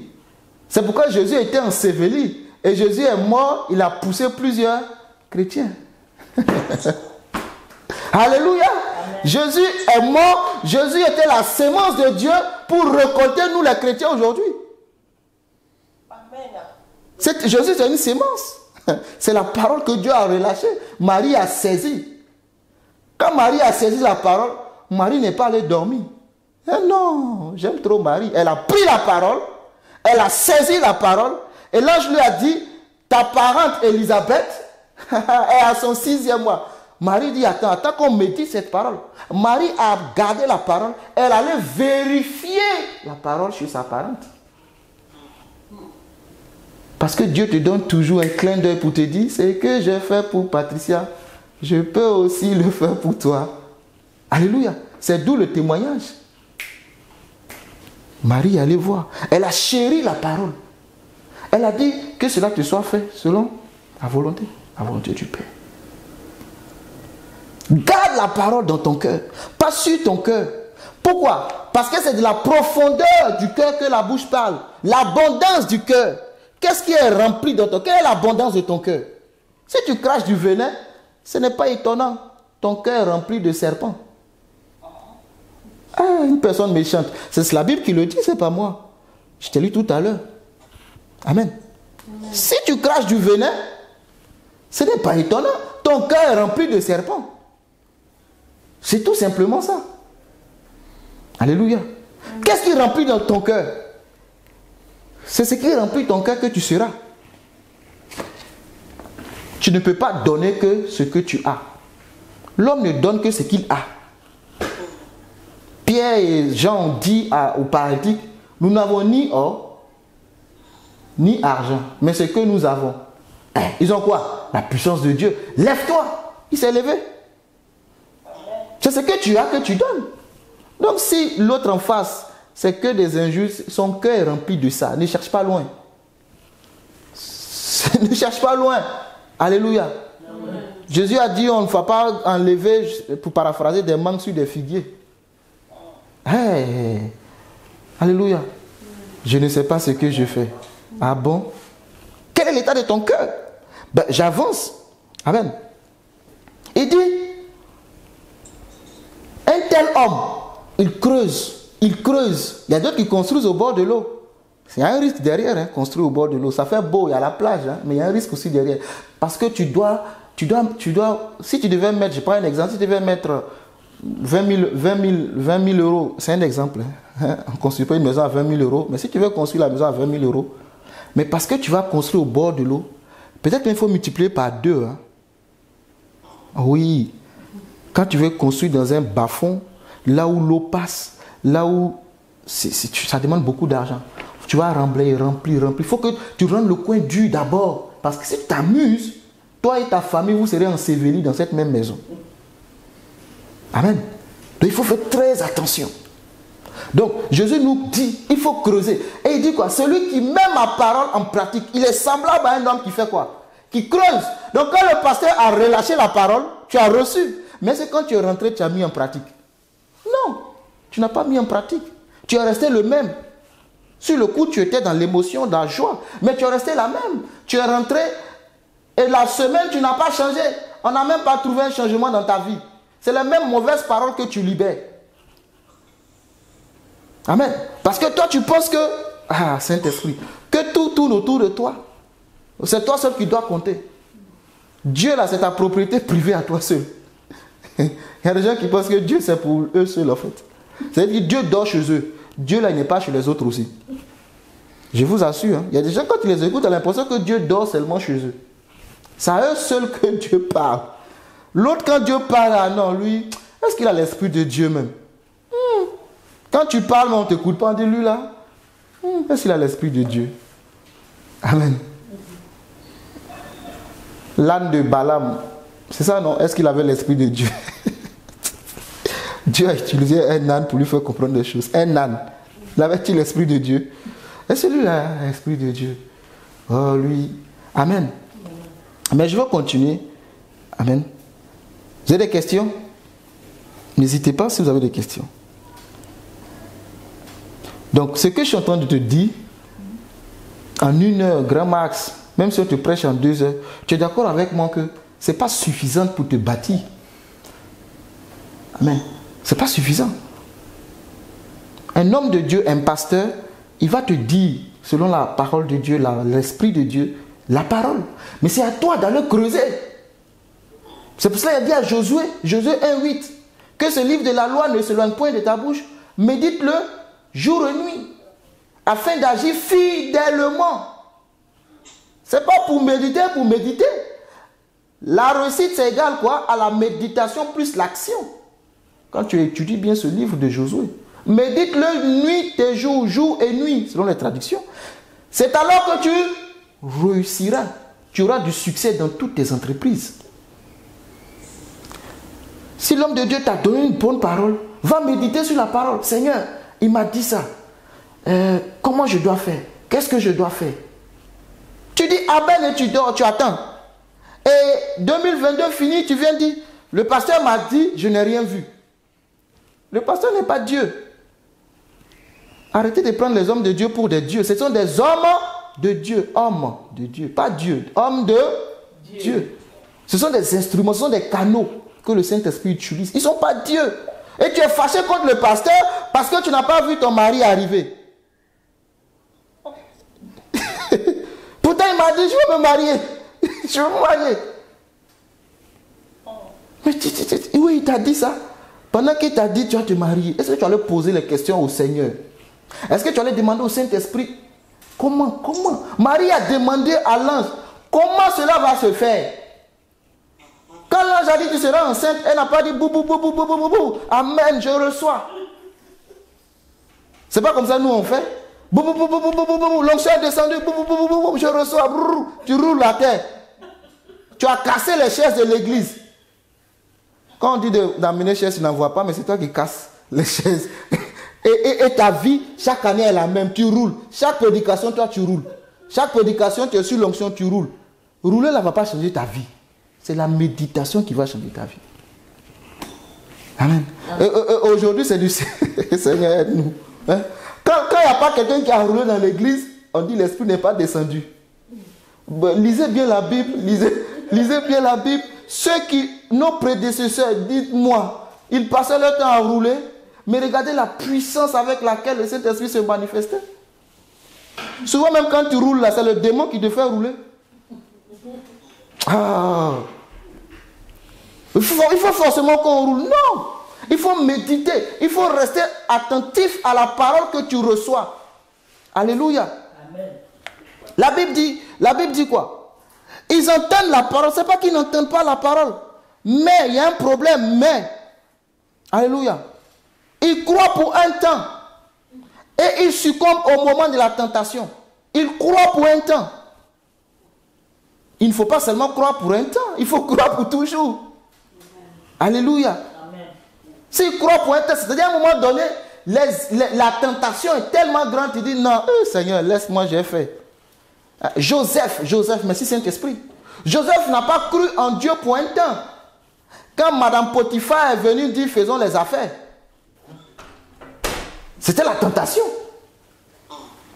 C'est pourquoi Jésus était enseveli. Et Jésus est mort, il a poussé plusieurs chrétiens. Alléluia. Amen. Jésus est mort, Jésus était la sémence de Dieu pour récolter nous les chrétiens aujourd'hui. Amen. Jésus c'est une sémence. C'est la parole que Dieu a relâchée. Marie a saisi. Quand Marie a saisi la parole, Marie n'est pas allée dormir. Eh non, j'aime trop Marie. Elle a pris la parole, elle a saisi la parole, et l'ange lui a dit, ta parente Élisabeth est à son 6e mois. Marie dit, attends qu'on me dise cette parole. Marie a gardé la parole, elle allait vérifier la parole chez sa parente. Parce que Dieu te donne toujours un clin d'œil pour te dire, ce que j'ai fait pour Patricia, je peux aussi le faire pour toi. Alléluia. C'est d'où le témoignage. Marie allait voir. Elle a chéri la parole. Elle a dit que cela te soit fait selon la volonté du Père. Garde la parole dans ton cœur, pas sur ton cœur. Pourquoi? Parce que c'est de la profondeur du cœur que la bouche parle. L'abondance du cœur. Qu'est-ce qui est rempli dans ton cœur? Quelle est l'abondance de ton cœur? Si tu craches du venin, ce n'est pas étonnant. Ton cœur est rempli de serpents. Ah, une personne méchante. C'est la Bible qui le dit, c'est pas moi. Je t'ai lu tout à l'heure. Amen. Si tu craches du venin, ce n'est pas étonnant. Ton cœur est rempli de serpents. C'est tout simplement ça. Alléluia. Qu'est-ce qui remplit dans ton cœur? C'est ce qui remplit ton cœur que tu seras. Tu ne peux pas donner que ce que tu as. L'homme ne donne que ce qu'il a. Pierre et Jean ont dit au paralytique, nous n'avons ni or, ni argent, mais ce que nous avons. Ils ont quoi? La puissance de Dieu. Lève-toi. Il s'est levé. C'est ce que tu as que tu donnes. Donc si l'autre en face, c'est que des injustes, son cœur est rempli de ça. Ne cherche pas loin. Ne cherche pas loin. Alléluia. Amen. Jésus a dit, on ne va pas enlever, pour paraphraser, des mangues sur des figuiers. Hey. Alléluia. Je ne sais pas ce que je fais. Ah bon? Quel est l'état de ton cœur? Ben, j'avance. Amen. Il dit, un tel homme, il creuse. Il creuse. Il y a d'autres qui construisent au bord de l'eau. Il y a un risque derrière, hein, construire au bord de l'eau. Ça fait beau, il y a la plage, hein, mais il y a un risque aussi derrière. Parce que tu dois, si tu devais mettre, je prends un exemple, si tu devais mettre 20 000 euros, c'est un exemple. Hein, on ne construit pas une maison à 20 000 euros, mais si tu veux construire la maison à 20 000 euros, mais parce que tu vas construire au bord de l'eau, peut-être qu'il faut multiplier par 2. Hein. Oui. Quand tu veux construire dans un bas-fond, là où l'eau passe, là où ça demande beaucoup d'argent. Tu vas remplir. Il faut que tu rendes le coin dur d'abord. Parce que si tu t'amuses, toi et ta famille, vous serez ensevelis dans cette même maison. Amen. Donc il faut faire très attention. Donc Jésus nous dit, il faut creuser. Et il dit quoi? Celui qui met ma parole en pratique, il est semblable à un homme qui fait quoi? Qui creuse. Donc quand le pasteur a relâché la parole, tu as reçu. Mais c'est quand tu es rentré, tu as mis en pratique. Non. Tu n'as pas mis en pratique. Tu es resté le même. Sur le coup, tu étais dans l'émotion, dans la joie. Mais tu es resté la même. Tu es rentré et la semaine, tu n'as pas changé. On n'a même pas trouvé un changement dans ta vie. C'est la même mauvaise parole que tu libères. Amen. Parce que toi, tu penses que, Saint-Esprit, que tout tourne autour de toi. C'est toi seul qui dois compter. Dieu, là, c'est ta propriété privée à toi seul. Il y a des gens qui pensent que Dieu, c'est pour eux seuls, en fait. C'est-à-dire que Dieu dort chez eux. Dieu, là, il n'est pas chez les autres aussi. Je vous assure, il y a des gens, quand ils les écoutent, ils ont l'impression que Dieu dort seulement chez eux. C'est à eux seuls que Dieu parle. L'autre, quand Dieu parle, ah non, lui, est-ce qu'il a l'esprit de Dieu même? Quand tu parles, mais on ne t'écoute pas, on dit lui là, est-ce qu'il a l'esprit de Dieu? Amen. L'âne de Balaam, c'est ça non? Est-ce qu'il avait l'esprit de Dieu? Dieu a utilisé un âne pour lui faire comprendre des choses. Un âne. Il avait-il l'esprit de Dieu? Et celui-là, l'esprit de Dieu. Oh, lui. Amen. Mais je vais continuer. Amen. Vous avez des questions? N'hésitez pas si vous avez des questions. Donc, ce que je suis en train de te dire, en 1 heure, grand max, même si on te prêche en 2 heures, tu es d'accord avec moi que ce n'est pas suffisant pour te bâtir. Amen. Ce n'est pas suffisant. Un homme de Dieu, un pasteur, il va te dire, selon la parole de Dieu, l'esprit de Dieu, la parole. Mais c'est à toi d'aller creuser. C'est pour cela qu'il a dit à Josué, Josué 1,8, que ce livre de la loi ne s'éloigne point de ta bouche, médite-le jour et nuit, afin d'agir fidèlement. Ce n'est pas pour méditer, pour méditer. La réussite, c'est égal quoi? À la méditation plus l'action. Quand tu étudies bien ce livre de Josué, médite-le nuit et jour, jour et nuit, selon les traductions. C'est alors que tu réussiras. Tu auras du succès dans toutes tes entreprises. Si l'homme de Dieu t'a donné une bonne parole, va méditer sur la parole. Seigneur, il m'a dit ça. Comment je dois faire? Qu'est-ce que je dois faire? Tu dis amen et tu dors, tu attends. Et 2022 fini, tu viens dire, le pasteur m'a dit, je n'ai rien vu. Le pasteur n'est pas Dieu. Arrêtez de prendre les hommes de Dieu pour des dieux. Ce sont des hommes de Dieu. Hommes de Dieu, pas Dieu. Hommes de Dieu. Ce sont des instruments, ce sont des canaux que le Saint-Esprit utilise. Ils ne sont pas Dieu. Et tu es fâché contre le pasteur parce que tu n'as pas vu ton mari arriver. Pourtant, il m'a dit, je veux me marier. Je veux me marier. Mais oui, il t'a dit ça. Pendant qu'il t'a dit, tu vas te marier, est-ce que tu allais poser les questions au Seigneur? Est-ce que tu allais demander au Saint-Esprit, comment? Marie a demandé à l'ange, comment cela va se faire? Quand l'ange a dit, tu seras enceinte, elle n'a pas dit, bou, bou, bou, bou, bou, bou, bou, amen, je reçois. C'est pas comme ça nous on fait. Bou, bou, bou, bou, bou, bou, bou, l'onction est descendue, bou, bou, bou, bou, bou, je reçois, brrr, tu roules la terre. Tu as cassé les chaises de l'église. Quand on dit d'amener les chaises, tu n'en vois pas, mais c'est toi qui casses les chaises. Et ta vie, chaque année est la même, tu roules. Chaque prédication, toi tu roules. Chaque prédication, tu es sur l'onction, tu roules. Rouler là ne va pas changer ta vie. C'est la méditation qui va changer ta vie. Amen. Aujourd'hui, c'est du Seigneur, aide-nous. Hein? Quand il n'y a pas quelqu'un qui a roulé dans l'église, on dit l'esprit n'est pas descendu. Lisez bien la Bible, lisez bien la Bible. Ceux qui, nos prédécesseurs, dites-moi, ils passaient leur temps à rouler, mais regardez la puissance avec laquelle le Saint-Esprit se manifestait. Souvent même quand tu roules là, c'est le démon qui te fait rouler. Ah. Il faut forcément qu'on roule. Non. Il faut méditer. Il faut rester attentif à la parole que tu reçois. Alléluia. Amen. La Bible dit quoi? Ils entendent la parole. Ce n'est pas qu'ils n'entendent pas la parole. Mais il y a un problème. Mais. Alléluia. Ils croient pour un temps. Et ils succombent au moment de la tentation. Ils croient pour un temps. Il ne faut pas seulement croire pour un temps. Il faut croire pour toujours. Alléluia. S'il croit pour un temps, c'est-à-dire à un moment donné, la tentation est tellement grande, il dit non, Seigneur, laisse-moi, j'ai fait. Joseph, merci Saint-Esprit. Joseph n'a pas cru en Dieu pour un temps. Quand Madame Potiphar est venue dire faisons les affaires, c'était la tentation.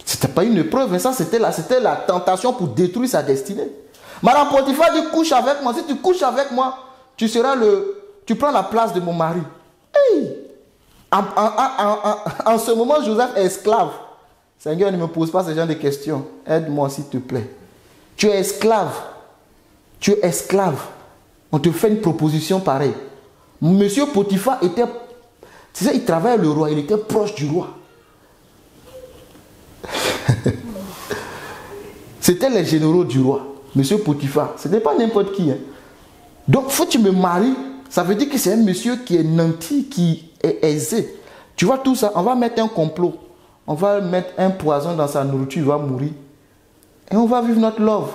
C'était pas une épreuve, mais ça c'était la tentation pour détruire sa destinée. Madame Potiphar dit couche avec moi. Si tu couches avec moi, tu prends la place de mon mari. Hey! En ce moment, Joseph est esclave. Seigneur, ne me pose pas ce genre de questions. Aide-moi s'il te plaît. Tu es esclave. Tu es esclave. On te fait une proposition pareille. Monsieur Potiphar était... Tu sais, il travaillait le roi. Il était proche du roi. C'était les généraux du roi, monsieur Potiphar. Ce n'est pas n'importe qui. Hein. Donc, faut que tu me maries. Ça veut dire que c'est un monsieur qui est nanti, qui est aisé. Tu vois tout ça, on va mettre un complot. On va mettre un poison dans sa nourriture, il va mourir. Et on va vivre notre love.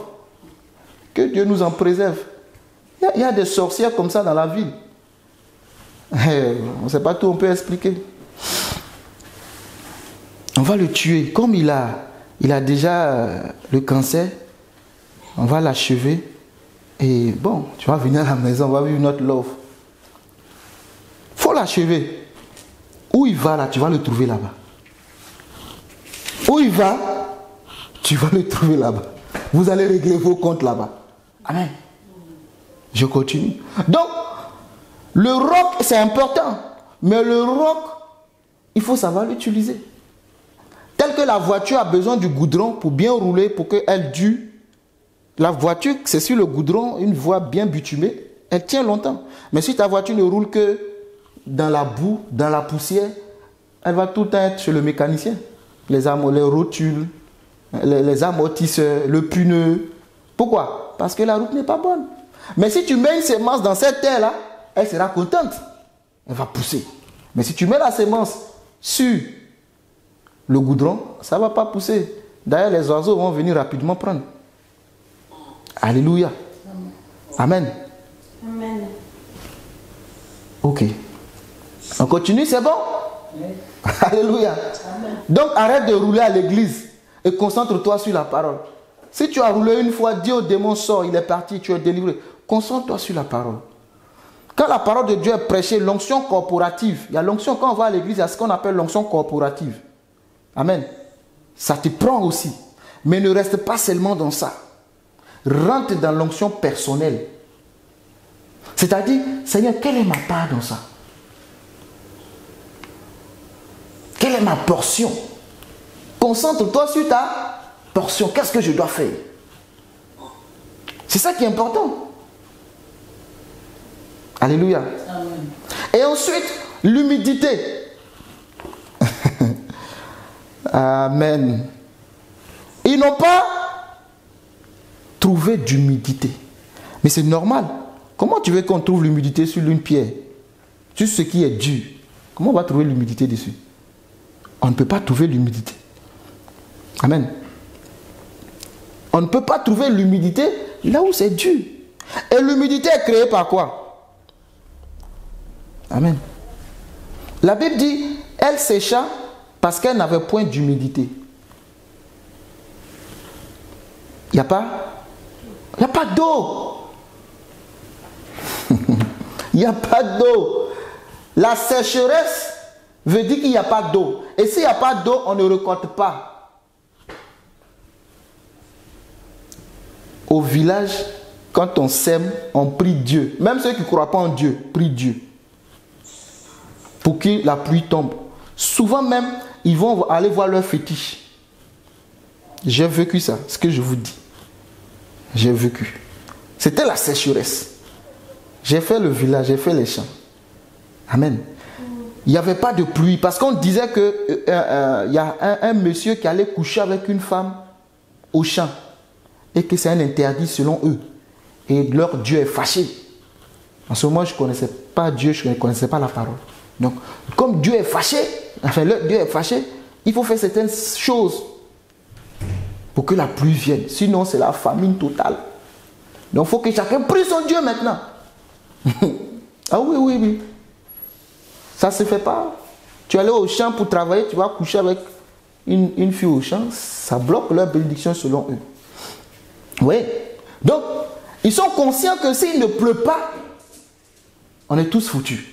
Que Dieu nous en préserve. Il y a des sorcières comme ça dans la ville. On ne sait pas tout, on peut expliquer. On va le tuer. Comme il a déjà le cancer, on va l'achever. Et bon, tu vas venir à la maison, on va vivre notre love. Il faut l'achever. Où il va là, tu vas le trouver là-bas. Où il va, tu vas le trouver là-bas. Vous allez régler vos comptes là-bas. Amen. Je continue. Donc, le roc, c'est important. Mais le roc, il faut savoir l'utiliser. Tel que la voiture a besoin du goudron pour bien rouler, pour qu'elle dure. La voiture, c'est sur le goudron, une voie bien bitumée, elle tient longtemps. Mais si ta voiture ne roule que dans la boue, dans la poussière, elle va tout le temps être chez le mécanicien. Les rotules, les amortisseurs, le pneu. Pourquoi? Parce que la route n'est pas bonne. Mais si tu mets une semence dans cette terre-là, elle sera contente. Elle va pousser. Mais si tu mets la semence sur le goudron, ça ne va pas pousser. D'ailleurs, les oiseaux vont venir rapidement prendre. Alléluia. Amen. Amen. Ok. On continue, c'est bon? Oui. Alléluia. Amen. Donc arrête de rouler à l'église et concentre-toi sur la parole. Si tu as roulé une fois, dis au démon sort, il est parti, tu es délivré. Concentre-toi sur la parole. Quand la parole de Dieu est prêchée, l'onction corporative, il y a l'onction, quand on va à l'église, il y a ce qu'on appelle l'onction corporative. Amen. Ça te prend aussi. Mais ne reste pas seulement dans ça. Rentre dans l'onction personnelle. C'est-à-dire, Seigneur, quelle est ma part dans ça? Quelle est ma portion? Concentre-toi sur ta portion. Qu'est-ce que je dois faire? C'est ça qui est important. Alléluia. Amen. Et ensuite, l'humidité. Amen. Ils n'ont pas trouvé d'humidité. Mais c'est normal. Comment tu veux qu'on trouve l'humidité sur une pierre? Sur ce qui est dur. Comment on va trouver l'humidité dessus? On ne peut pas trouver l'humidité. Amen. On ne peut pas trouver l'humidité là où c'est dur. Et l'humidité est créée par quoi? Amen. La Bible dit, elle sécha parce qu'elle n'avait point d'humidité. Il n'y a pas d'eau. Il n'y a pas d'eau. La sécheresse veut dire qu'il n'y a pas d'eau. Et s'il n'y a pas d'eau, on ne récolte pas. Au village, quand on sème, on prie Dieu. Même ceux qui ne croient pas en Dieu, prient Dieu. Pour que la pluie tombe. Souvent même, ils vont aller voir leur fétiche. J'ai vécu ça, ce que je vous dis. J'ai vécu. C'était la sécheresse. J'ai fait le village, j'ai fait les champs. Amen. Il n'y avait pas de pluie parce qu'on disait qu'il y a un monsieur qui allait coucher avec une femme au champ et que c'est un interdit selon eux. Et leur Dieu est fâché. En ce moment, je ne connaissais pas Dieu, je ne connaissais pas la parole. Donc, comme Dieu est fâché, enfin, leur Dieu est fâché, il faut faire certaines choses pour que la pluie vienne. Sinon, c'est la famine totale. Donc, il faut que chacun prie son Dieu maintenant. Ah oui. Ça ne se fait pas. Tu es allé au champ pour travailler, tu vas coucher avec une fille au champ, ça bloque leur bénédiction selon eux. Oui. Donc, ils sont conscients que s'il ne pleut pas, on est tous foutus.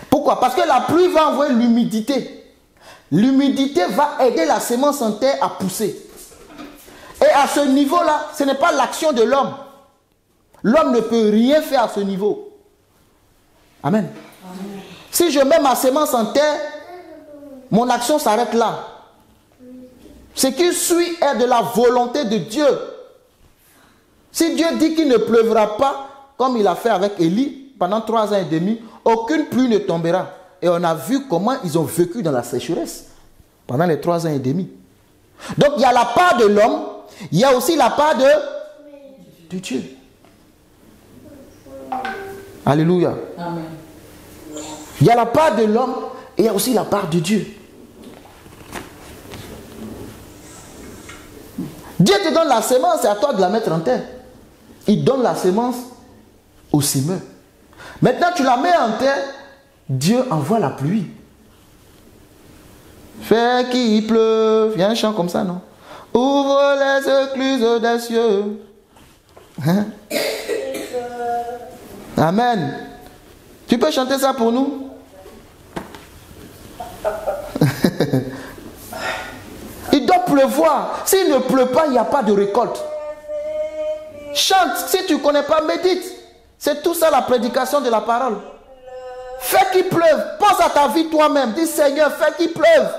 Pourquoi? Parce que la pluie va envoyer l'humidité. L'humidité va aider la semence en terre à pousser. Et à ce niveau-là, ce n'est pas l'action de l'homme. L'homme ne peut rien faire à ce niveau. Amen. Amen. Si je mets ma semence en terre, mon action s'arrête là. Ce qui suit est de la volonté de Dieu. Si Dieu dit qu'il ne pleuvra pas, comme il a fait avec Élie, pendant 3 ans et demi, aucune pluie ne tombera. Et on a vu comment ils ont vécu dans la sécheresse pendant les 3 ans et demi. Donc il y a la part de l'homme il y a aussi la part de Dieu. Alléluia. Amen. Il y a la part de l'homme et il y a aussi la part de Dieu. Dieu te donne la semence, c'est à toi de la mettre en terre. Il donne la semence au semeur. Maintenant, tu la mets en terre, Dieu envoie la pluie. Fais qu'il pleuve. Il y a un chant comme ça, non? Ouvre les écluses des cieux. Hein? Amen. Tu peux chanter ça pour nous? Il doit pleuvoir. S'il ne pleut pas, il n'y a pas de récolte. Chante. Si tu ne connais pas, médite. C'est tout ça la prédication de la parole. Fais qu'il pleuve. Pense à ta vie toi-même. Dis Seigneur, fais qu'il pleuve.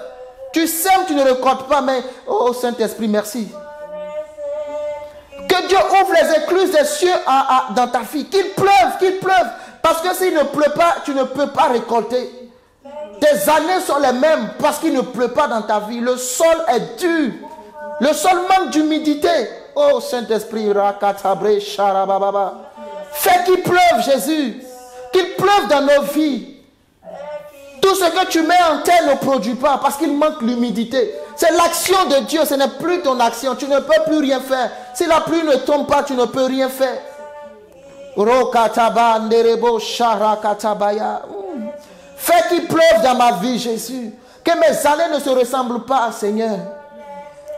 Tu sèmes, tu ne récoltes pas, mais oh Saint-Esprit, merci. Que Dieu ouvre les écluses des cieux dans ta vie. Qu'il pleuve, qu'il pleuve. Parce que s'il ne pleut pas, tu ne peux pas récolter. Tes années sont les mêmes parce qu'il ne pleut pas dans ta vie. Le sol est dur. Le sol manque d'humidité. Oh Saint-Esprit, rakatabre, charabababa. Fais qu'il pleuve, Jésus. Qu'il pleuve dans nos vies. Tout ce que tu mets en terre ne produit pas parce qu'il manque l'humidité. C'est l'action de Dieu, ce n'est plus ton action. Tu ne peux plus rien faire. Si la pluie ne tombe pas, tu ne peux rien faire. Fais qu'il pleuve dans ma vie, Jésus. Que mes années ne se ressemblent pas, Seigneur.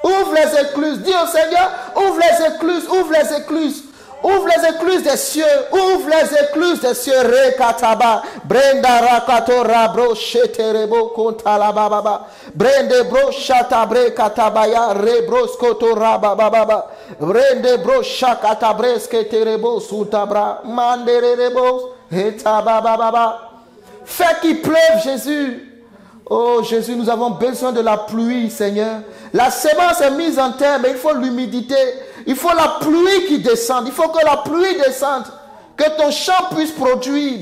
Ouvre les écluses. Dis au Seigneur, ouvre les écluses, ouvre les écluses. Ouvre les écluses des cieux. Ouvre les écluses des cieux. Rekataba. Brenda rakatora bro sheterebo kontalababa. Brende bro shatabre katabaya rebros kotora baba. Brende bro shakatabres keterebo sutabra. Manderebo etababa. Fais qu'il pleuve, Jésus. Oh Jésus, nous avons besoin de la pluie, Seigneur. La semence est mise en terre, mais il faut l'humidité. Il faut la pluie qui descende. Il faut que la pluie descende. Que ton champ puisse produire.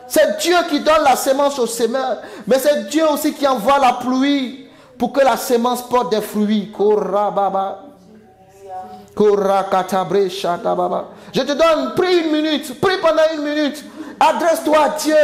C'est Dieu qui donne la semence au semeur. Mais c'est Dieu aussi qui envoie la pluie pour que la semence porte des fruits. Je te donne, prie une minute. Prie pendant une minute. Adresse-toi à Dieu.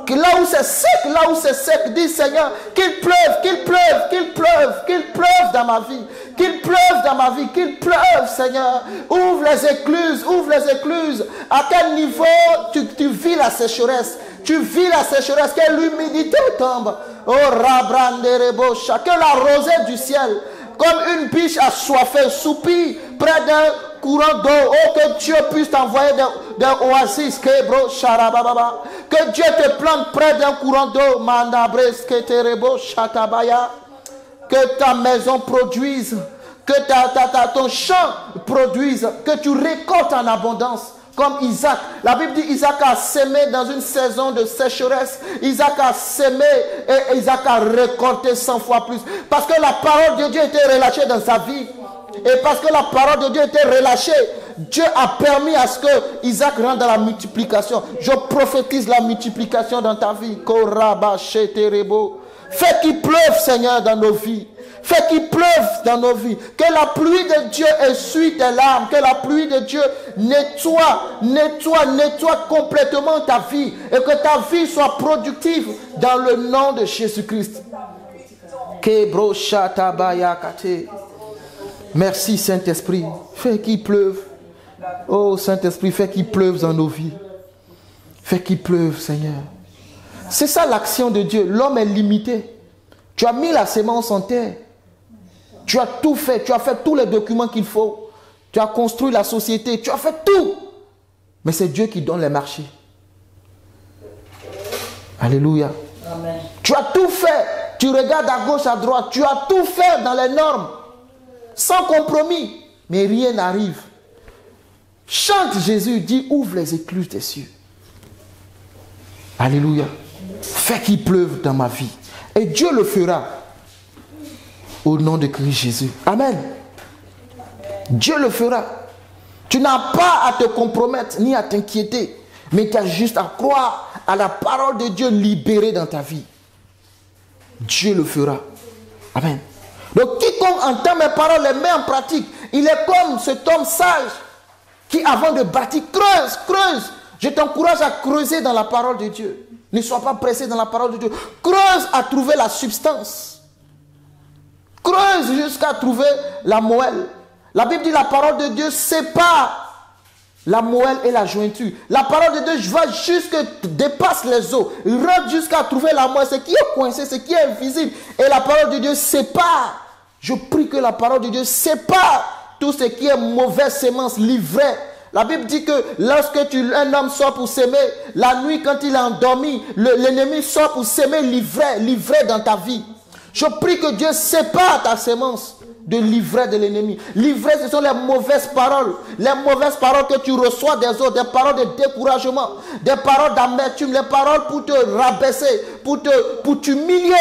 Que là où c'est sec, dis Seigneur, qu'il pleuve, qu'il pleuve, qu'il pleuve, qu'il pleuve dans ma vie, qu'il pleuve dans ma vie, qu'il pleuve, Seigneur. Ouvre les écluses, ouvre les écluses. À quel niveau tu vis la sécheresse? Tu vis la sécheresse, que l'humidité tombe. Oh, rabranderebo, que la rosée du ciel, comme une biche assoiffée, soupire près d'un courant d'eau. Oh, que Dieu puisse t'envoyer des oasis. Que Dieu te plante près d'un courant d'eau. Que ta maison produise. Que ton champ produise. Que tu récoltes en abondance. Comme Isaac. La Bible dit Isaac a sémé dans une saison de sécheresse. Isaac a sémé et Isaac a récolté 100 fois plus. Parce que la parole de Dieu était relâchée dans sa vie. Et parce que la parole de Dieu était relâchée, Dieu a permis à ce que Isaac rentre dans la multiplication. Je prophétise la multiplication dans ta vie. Fais qu'il pleuve, Seigneur, dans nos vies. Fais qu'il pleuve dans nos vies. Que la pluie de Dieu essuie tes larmes. Que la pluie de Dieu nettoie complètement ta vie. Et que ta vie soit productive dans le nom de Jésus-Christ. Merci Saint-Esprit. Fais qu'il pleuve. Oh Saint-Esprit, fais qu'il pleuve dans nos vies. Fais qu'il pleuve, Seigneur. C'est ça l'action de Dieu. L'homme est limité. Tu as mis la semence en terre. Tu as tout fait. Tu as fait tous les documents qu'il faut. Tu as construit la société. Tu as fait tout. Mais c'est Dieu qui donne les marchés. Alléluia. Amen. Tu as tout fait. Tu regardes à gauche, à droite. Tu as tout fait dans les normes. Sans compromis. Mais rien n'arrive. Chante Jésus. Dis ouvre les écluses des cieux. Alléluia. Fais qu'il pleuve dans ma vie. Et Dieu le fera. Au nom de Christ Jésus. Amen. Dieu le fera. Tu n'as pas à te compromettre ni à t'inquiéter. Mais tu as juste à croire à la parole de Dieu libérée dans ta vie. Dieu le fera. Amen. Donc quiconque entend mes paroles, les met en pratique, il est comme cet homme sage qui avant de bâtir, creuse. Je t'encourage à creuser dans la parole de Dieu. Ne sois pas pressé dans la parole de Dieu. Creuse à trouver la substance. Creuse jusqu'à trouver la moelle. La Bible dit la parole de Dieu sépare la moelle et la jointure. La parole de Dieu va dépasse les os. Rentre jusqu'à trouver la moelle. Ce qui est coincé, ce qui est invisible. Et la parole de Dieu sépare. Je prie que la parole de Dieu sépare tout ce qui est mauvaise sémence, l'ivraie. La Bible dit que lorsque un homme sort pour s'aimer, la nuit quand il est endormi, l'ennemi sort pour s'aimer l'ivraie dans ta vie. Je prie que Dieu sépare ta sémence de l'ivraie de l'ennemi. L'ivraie, ce sont les mauvaises paroles. Les mauvaises paroles que tu reçois des autres. Des paroles de découragement. Des paroles d'amertume. Les paroles pour te rabaisser. Pour t'humilier.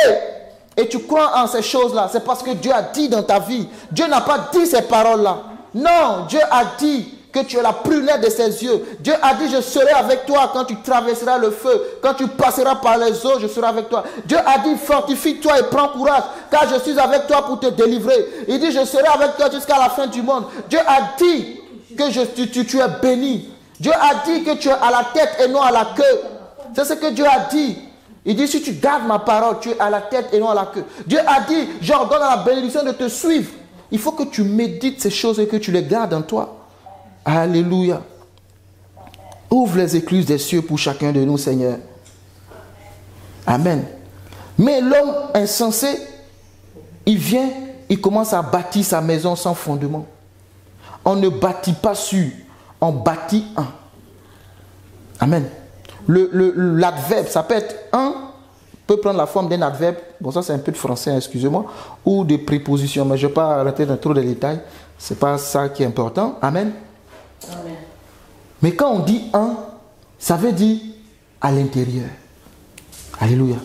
Et tu crois en ces choses-là. C'est parce que Dieu a dit dans ta vie. Dieu n'a pas dit ces paroles-là. Non, Dieu a dit que tu es la prunelle de ses yeux. Dieu a dit, je serai avec toi quand tu traverseras le feu. Quand tu passeras par les eaux, je serai avec toi. Dieu a dit, fortifie-toi et prends courage, car je suis avec toi pour te délivrer. Il dit, je serai avec toi jusqu'à la fin du monde. Dieu a dit que tu es béni. Dieu a dit que tu es à la tête et non à la queue. C'est ce que Dieu a dit. Il dit, si tu gardes ma parole, tu es à la tête et non à la queue. Dieu a dit, j'ordonne à la bénédiction de te suivre. Il faut que tu médites ces choses et que tu les gardes en toi. Alléluia. Ouvre les écluses des cieux pour chacun de nous, Seigneur. Amen. Mais l'homme insensé, il vient, il commence à bâtir sa maison sans fondement. On ne bâtit pas sur, on bâtit un. Amen. L'adverbe, ça peut être un, peut prendre la forme d'un adverbe. Bon, ça c'est un peu de français, excusez-moi, ou de préposition, mais je ne vais pas rentrer dans trop de détails. Ce n'est pas ça qui est important. Amen. Amen. Mais quand on dit un, ça veut dire à l'intérieur. Alléluia.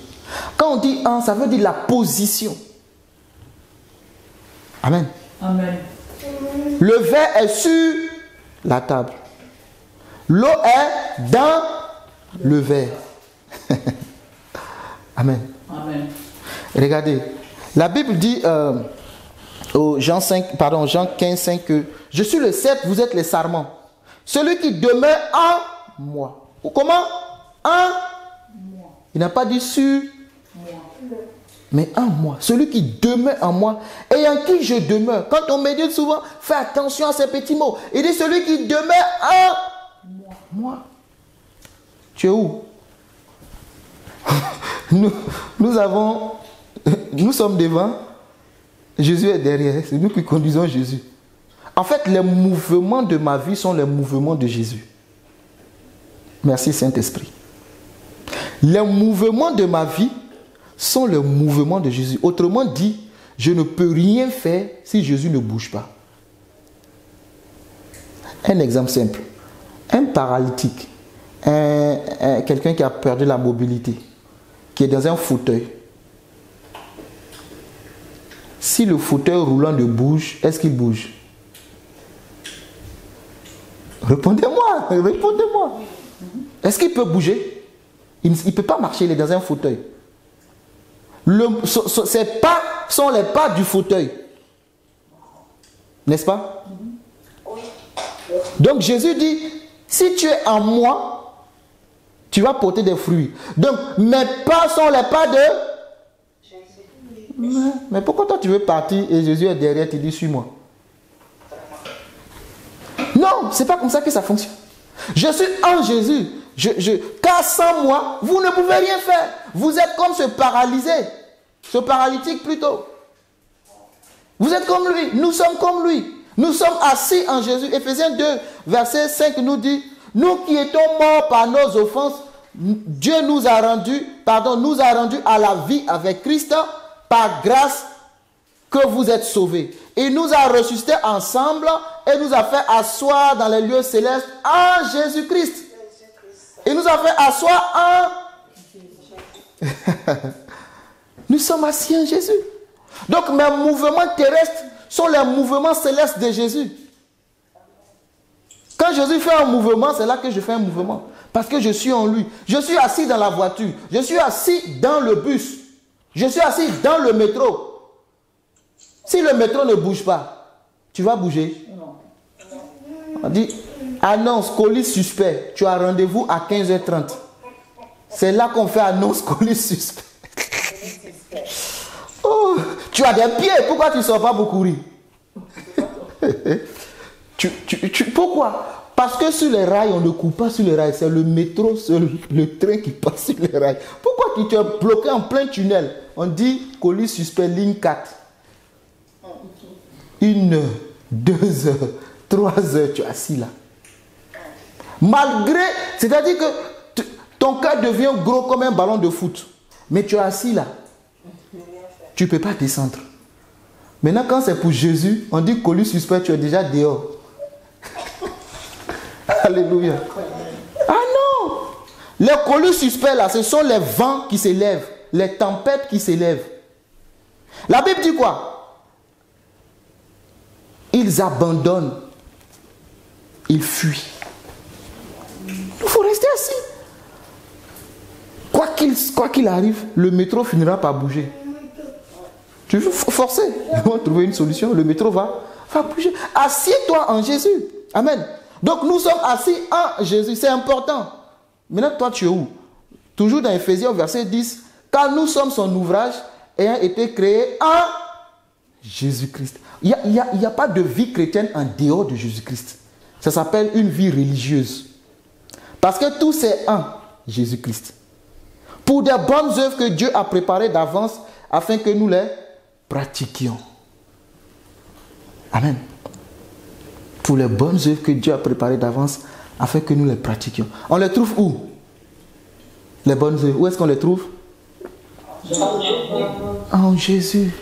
Quand on dit un, ça veut dire la position. Amen. Amen. Le verre est sur la table. L'eau est dans le verre. Amen. Amen. Regardez, la Bible dit au Jean 15, 5 que je suis le cep, vous êtes les sarments. Celui qui demeure en moi. Comment? En moi. Il n'a pas dit sur moi, mais en moi. Celui qui demeure en moi et en qui je demeure. Quand on médite souvent, fais attention à ces petits mots. Il dit celui qui demeure en moi. Tu es où? Nous sommes devant, Jésus est derrière, c'est nous qui conduisons Jésus. En fait, les mouvements de ma vie sont les mouvements de Jésus. Merci Saint-Esprit. Les mouvements de ma vie sont les mouvements de Jésus. Autrement dit, je ne peux rien faire si Jésus ne bouge pas. Un exemple simple. Un paralytique, quelqu'un qui a perdu la mobilité, qui est dans un fauteuil. Si le fauteuil roulant ne bouge, est-ce qu'il bouge? Répondez-moi, répondez-moi. Est-ce qu'il peut bouger? Il ne peut pas marcher, il est dans un fauteuil. Ses pas sont les pas du fauteuil. N'est-ce pas? Donc Jésus dit, si tu es en moi, tu vas porter des fruits. Donc mes pas sont les pas de Jésus. Mais pourquoi toi tu veux partir et Jésus est derrière, tu dis suis-moi? Non, c'est pas comme ça que ça fonctionne. Je suis en Jésus. Car sans moi, vous ne pouvez rien faire. Vous êtes comme ce paralysé, ce paralytique plutôt. Vous êtes comme lui, nous sommes comme lui. Nous sommes assis en Jésus. Éphésiens 2, verset 5 nous dit, nous qui étions morts par nos offenses, Dieu nous a rendus à la vie avec Christ, par grâce que vous êtes sauvés. Il nous a ressuscités ensemble et nous a fait asseoir dans les lieux célestes en Jésus-Christ. Il nous a fait asseoir en... Nous sommes assis en Jésus. Donc mes mouvements terrestres sont les mouvements célestes de Jésus. Quand Jésus fait un mouvement, c'est là que je fais un mouvement. Parce que je suis en lui. Je suis assis dans la voiture. Je suis assis dans le bus. Je suis assis dans le métro. Si le métro ne bouge pas, tu vas bouger? Non. On dit, annonce, colis suspect. Tu as rendez-vous à 15h30. C'est là qu'on fait annonce, colis suspect. Oh, tu as des pieds, pourquoi tu ne sors pas pour courir? Pourquoi? Parce que sur les rails, on ne court pas sur les rails. C'est le métro, le train qui passe sur les rails. Pourquoi tu es bloqué en plein tunnel? On dit colis suspect, ligne 4. 1 heure, 2 heures, 3 heures, tu es assis là. Malgré, c'est-à-dire que ton cœur devient gros comme un ballon de foot. Mais tu es assis là. Tu ne peux pas descendre. Maintenant, quand c'est pour Jésus, on dit colis suspect, tu es déjà dehors. Alléluia. Ah non! Les colis suspects là, ce sont les vents qui s'élèvent, les tempêtes qui s'élèvent. La Bible dit quoi? Ils abandonnent, ils fuient. Il faut rester assis. Quoi qu'il arrive, le métro finira par bouger. Tu veux forcer? Ils vont trouver une solution. Le métro va bouger. Assieds-toi en Jésus. Amen. Donc nous sommes assis en Jésus. C'est important. Maintenant, toi, tu es où? Toujours dans Ephésiens, verset 10. Car nous sommes son ouvrage ayant été créé en Jésus-Christ. Il n'y a pas de vie chrétienne en dehors de Jésus-Christ. Ça s'appelle une vie religieuse. Parce que tout c'est en Jésus-Christ. Pour des bonnes œuvres que Dieu a préparées d'avance afin que nous les pratiquions. Amen. Pour les bonnes œuvres que Dieu a préparées d'avance afin que nous les pratiquions. On les trouve où? Les bonnes œuvres. Où est-ce qu'on les trouve? En Jésus.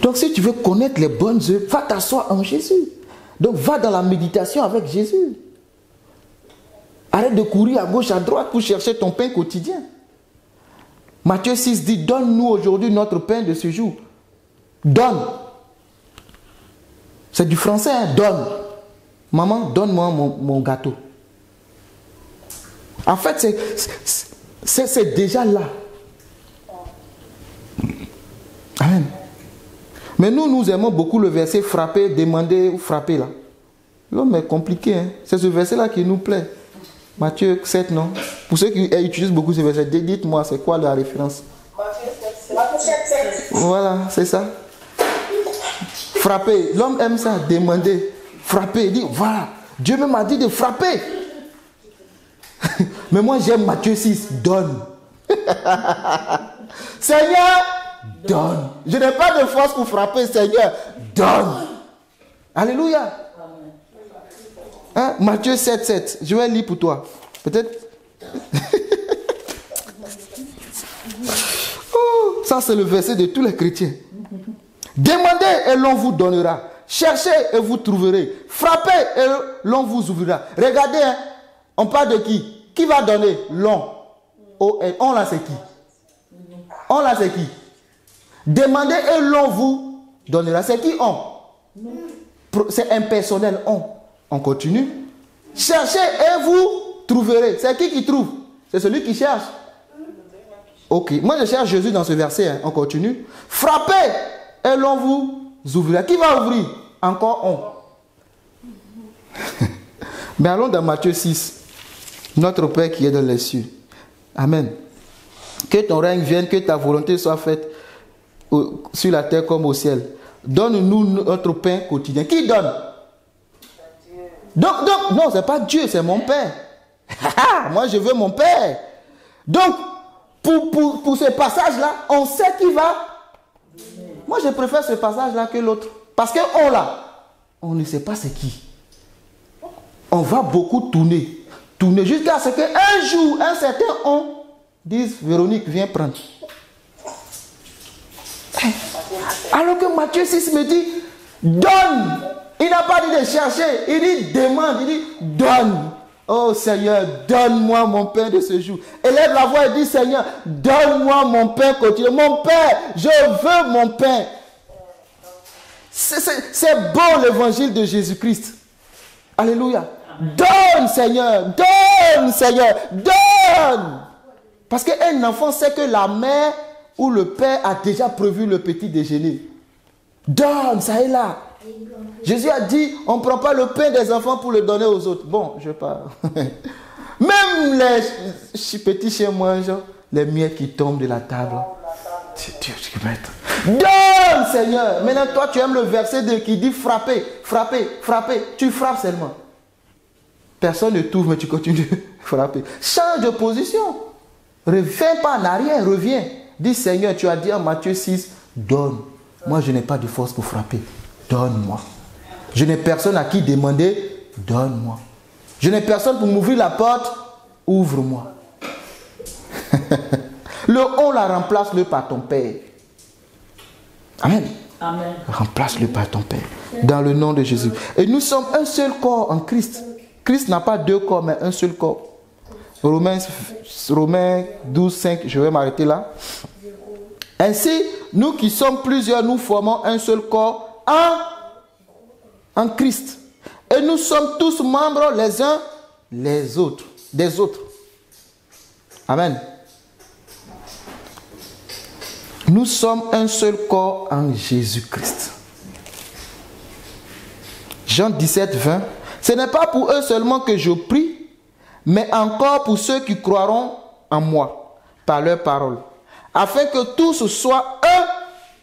Donc si tu veux connaître les bonnes œuvres, va t'asseoir en Jésus. Donc va dans la méditation avec Jésus. Arrête de courir à gauche, à droite pour chercher ton pain quotidien. Matthieu 6 dit, donne-nous aujourd'hui notre pain de ce jour. Donne. C'est du français, hein? Donne. Maman, donne-moi mon gâteau. En fait, c'est déjà là. Amen. Mais nous aimons beaucoup le verset frapper, demander ou frapper là. L'homme est compliqué, hein? C'est ce verset-là qui nous plaît. Matthieu 7, non? Pour ceux qui utilisent beaucoup ce verset, dites-moi, c'est quoi la référence? Matthieu 7. Voilà, c'est ça. Frapper. L'homme aime ça, demander. Frapper. Il dit, voilà, Dieu m'a dit de frapper. Mais moi, j'aime Matthieu 6, donne. Seigneur, donne. Je n'ai pas de force pour frapper, Seigneur, donne. Alléluia. Hein? Matthieu 7, 7. Je vais lire pour toi. Peut-être. Oh, ça, c'est le verset de tous les chrétiens. Demandez et l'on vous donnera. Cherchez et vous trouverez. Frappez et l'on vous ouvrira. Regardez, hein, on parle de qui? Qui va donner? L'on. On là, c'est qui? On là, c'est qui? Demandez et l'on vous donnera. C'est qui on? C'est impersonnel, on. On continue. Cherchez et vous trouverez. C'est qui trouve? C'est celui qui cherche. Ok. Moi, je cherche Jésus dans ce verset. Hein. On continue. Frappez et l'on vous ouvrira. Qui va ouvrir? Encore on. Mais allons dans Matthieu 6. Notre Père qui est dans les cieux. Amen. Que ton règne vienne, que ta volonté soit faite sur la terre comme au ciel. Donne-nous notre pain quotidien. Qui donne? Donc, non, c'est pas Dieu, c'est mon Père. Moi, je veux mon Père. Donc, pour ce passage-là, on sait qui va. Moi, je préfère ce passage-là que l'autre. Parce qu'on là, on ne sait pas c'est qui. On va beaucoup tourner jusqu'à ce qu'un jour, un certain on dise, Véronique, viens prendre. Alors que Matthieu 6 me dit, donne. Il n'a pas dit de chercher, il dit demande, il dit donne. Oh Seigneur, donne-moi mon pain de ce jour. Élève la voix et dit, Seigneur, donne-moi mon pain quotidien. Mon Père, je veux mon pain. C'est beau l'évangile de Jésus-Christ. Alléluia. Donne Seigneur, donne Seigneur, donne. Parce qu'un enfant sait que la mère où le père a déjà prévu le petit déjeuner. Donne, ça est là. Jésus a dit, on ne prend pas le pain des enfants pour le donner aux autres. Bon, je parle. Même les petits chiens mangent les miettes qui tombent de la table. Donne, Seigneur. Maintenant, toi, tu aimes le verset 2 qui dit frapper, frapper, frapper. Tu frappes seulement. Personne ne t'ouvre, mais tu continues de frapper. Change de position. Reviens pas en arrière, reviens. Dis, Seigneur, tu as dit en Matthieu 6, donne. Moi, je n'ai pas de force pour frapper. Donne-moi. Je n'ai personne à qui demander. Donne-moi. Je n'ai personne pour m'ouvrir la porte. Ouvre-moi. Le on la remplace-le par ton Père. Amen. Amen. Remplace-le par ton Père. Dans le nom de Jésus. Et nous sommes un seul corps en Christ. Christ n'a pas deux corps, mais un seul corps. Romains 12, 5, je vais m'arrêter là. Ainsi, nous qui sommes plusieurs, nous formons un seul corps en Christ. Et nous sommes tous membres les uns des autres. Amen. Nous sommes un seul corps en Jésus-Christ. Jean 17, 20. Ce n'est pas pour eux seulement que je prie, mais encore pour ceux qui croiront en moi, par leur parole, afin que tous soient un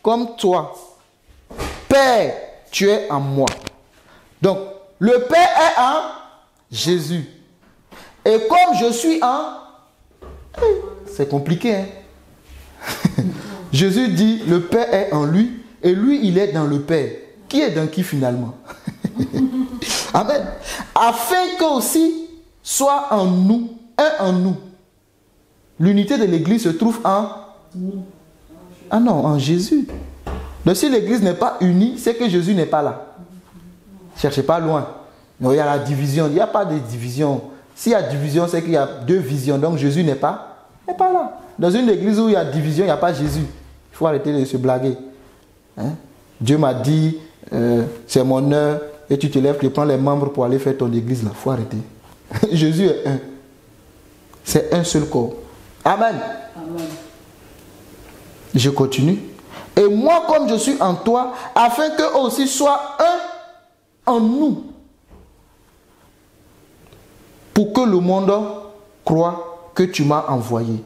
comme toi. Père, tu es en moi. Donc, le Père est en Jésus. Et comme je suis en... C'est compliqué, hein? Jésus dit, le Père est en lui, et lui, il est dans le Père. Qui est dans qui finalement? Amen. Afin que aussi soit en nous, un en nous. L'unité de l'Église se trouve en... Ah non, en Jésus. Donc si l'Église n'est pas unie, c'est que Jésus n'est pas là. Cherchez pas loin. Non, il y a la division. Il n'y a pas de division. S'il y a division, c'est qu'il y a deux visions. Donc Jésus n'est pas là. Dans une église où il y a division, il n'y a pas Jésus. Il faut arrêter de se blaguer. Hein? Dieu m'a dit, c'est mon heure, et tu te lèves, tu prends les membres pour aller faire ton église là. Il faut arrêter. Jésus est un. C'est un seul corps. Amen. Amen. Je continue. Et moi, comme je suis en toi, afin qu'eux aussi soient un en nous. Pour que le monde croie que tu m'as envoyé.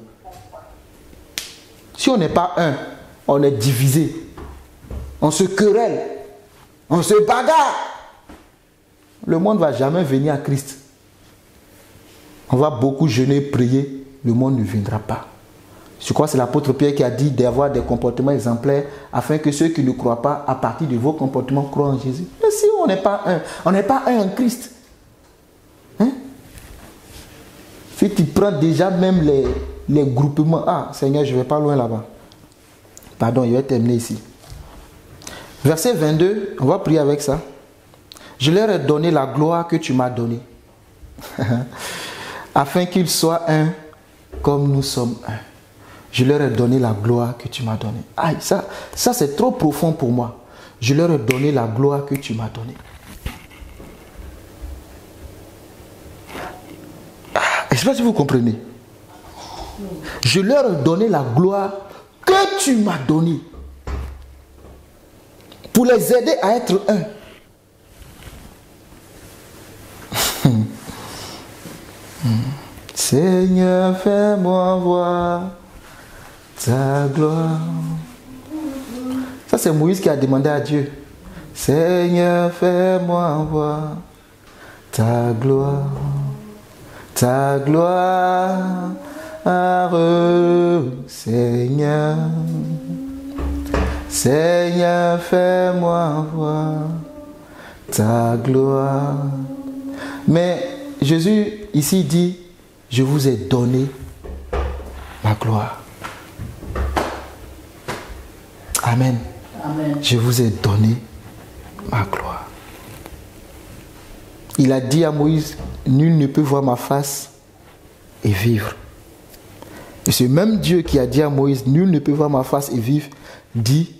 Si on n'est pas un, on est divisé. On se querelle. On se bagarre. Le monde ne va jamais venir à Christ. On va beaucoup jeûner, prier. Le monde ne viendra pas. Je crois que c'est l'apôtre Pierre qui a dit d'avoir des comportements exemplaires afin que ceux qui ne croient pas, à partir de vos comportements, croient en Jésus. Mais si on n'est pas un, on n'est pas un en Christ. Hein? Si tu prends déjà même les groupements. Ah, Seigneur, je ne vais pas loin là-bas. Pardon, je vais terminer ici. Verset 22, on va prier avec ça. Je leur ai donné la gloire que tu m'as donnée. Afin qu'ils soient un comme nous sommes un. Je leur ai donné la gloire que tu m'as donnée. Aïe, ça c'est trop profond pour moi. Je leur ai donné la gloire que tu m'as donnée. Je ne sais pas si vous comprenez. Je leur ai donné la gloire que tu m'as donnée. Pour les aider à être un. Seigneur, fais-moi voir ta gloire. Ça, c'est Moïse qui a demandé à Dieu. Seigneur, fais-moi voir ta gloire. Ta gloire, Seigneur. Seigneur, fais-moi voir ta gloire. Mais Jésus ici dit, je vous ai donné ma gloire. Amen. Amen. Je vous ai donné ma gloire. Il a dit à Moïse, nul ne peut voir ma face et vivre. Et ce même Dieu qui a dit à Moïse, nul ne peut voir ma face et vivre, dit,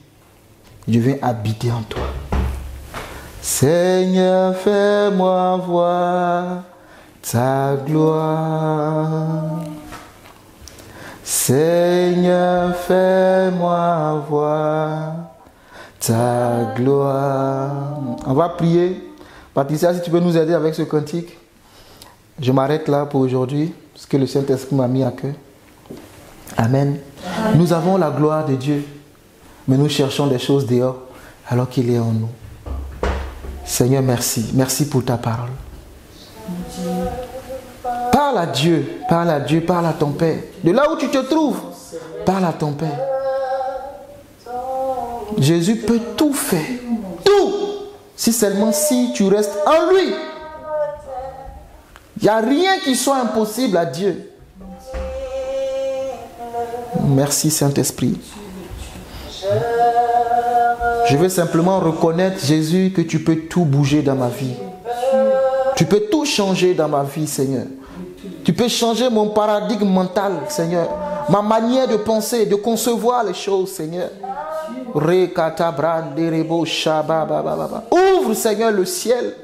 je viens habiter en toi. Seigneur, fais-moi voir ta gloire. Seigneur, fais-moi voir ta gloire. On va prier. Patricia, si tu peux nous aider avec ce cantique. Je m'arrête là pour aujourd'hui, ce que le Saint-Esprit m'a mis à cœur. Amen. Nous avons la gloire de Dieu, mais nous cherchons des choses dehors, alors qu'il est en nous. Seigneur, merci. Merci pour ta parole. Parle à Dieu, parle à Dieu, parle à ton Père. De là où tu te trouves, parle à ton Père. Jésus peut tout faire. Tout. Si seulement si tu restes en lui. Il n'y a rien qui soit impossible à Dieu. Merci Saint-Esprit. Je veux simplement reconnaître, Jésus, que tu peux tout bouger dans ma vie. Tu peux tout changer dans ma vie, Seigneur. Tu peux changer mon paradigme mental, Seigneur. Ma manière de penser, de concevoir les choses, Seigneur. Ouvre, Seigneur, le ciel.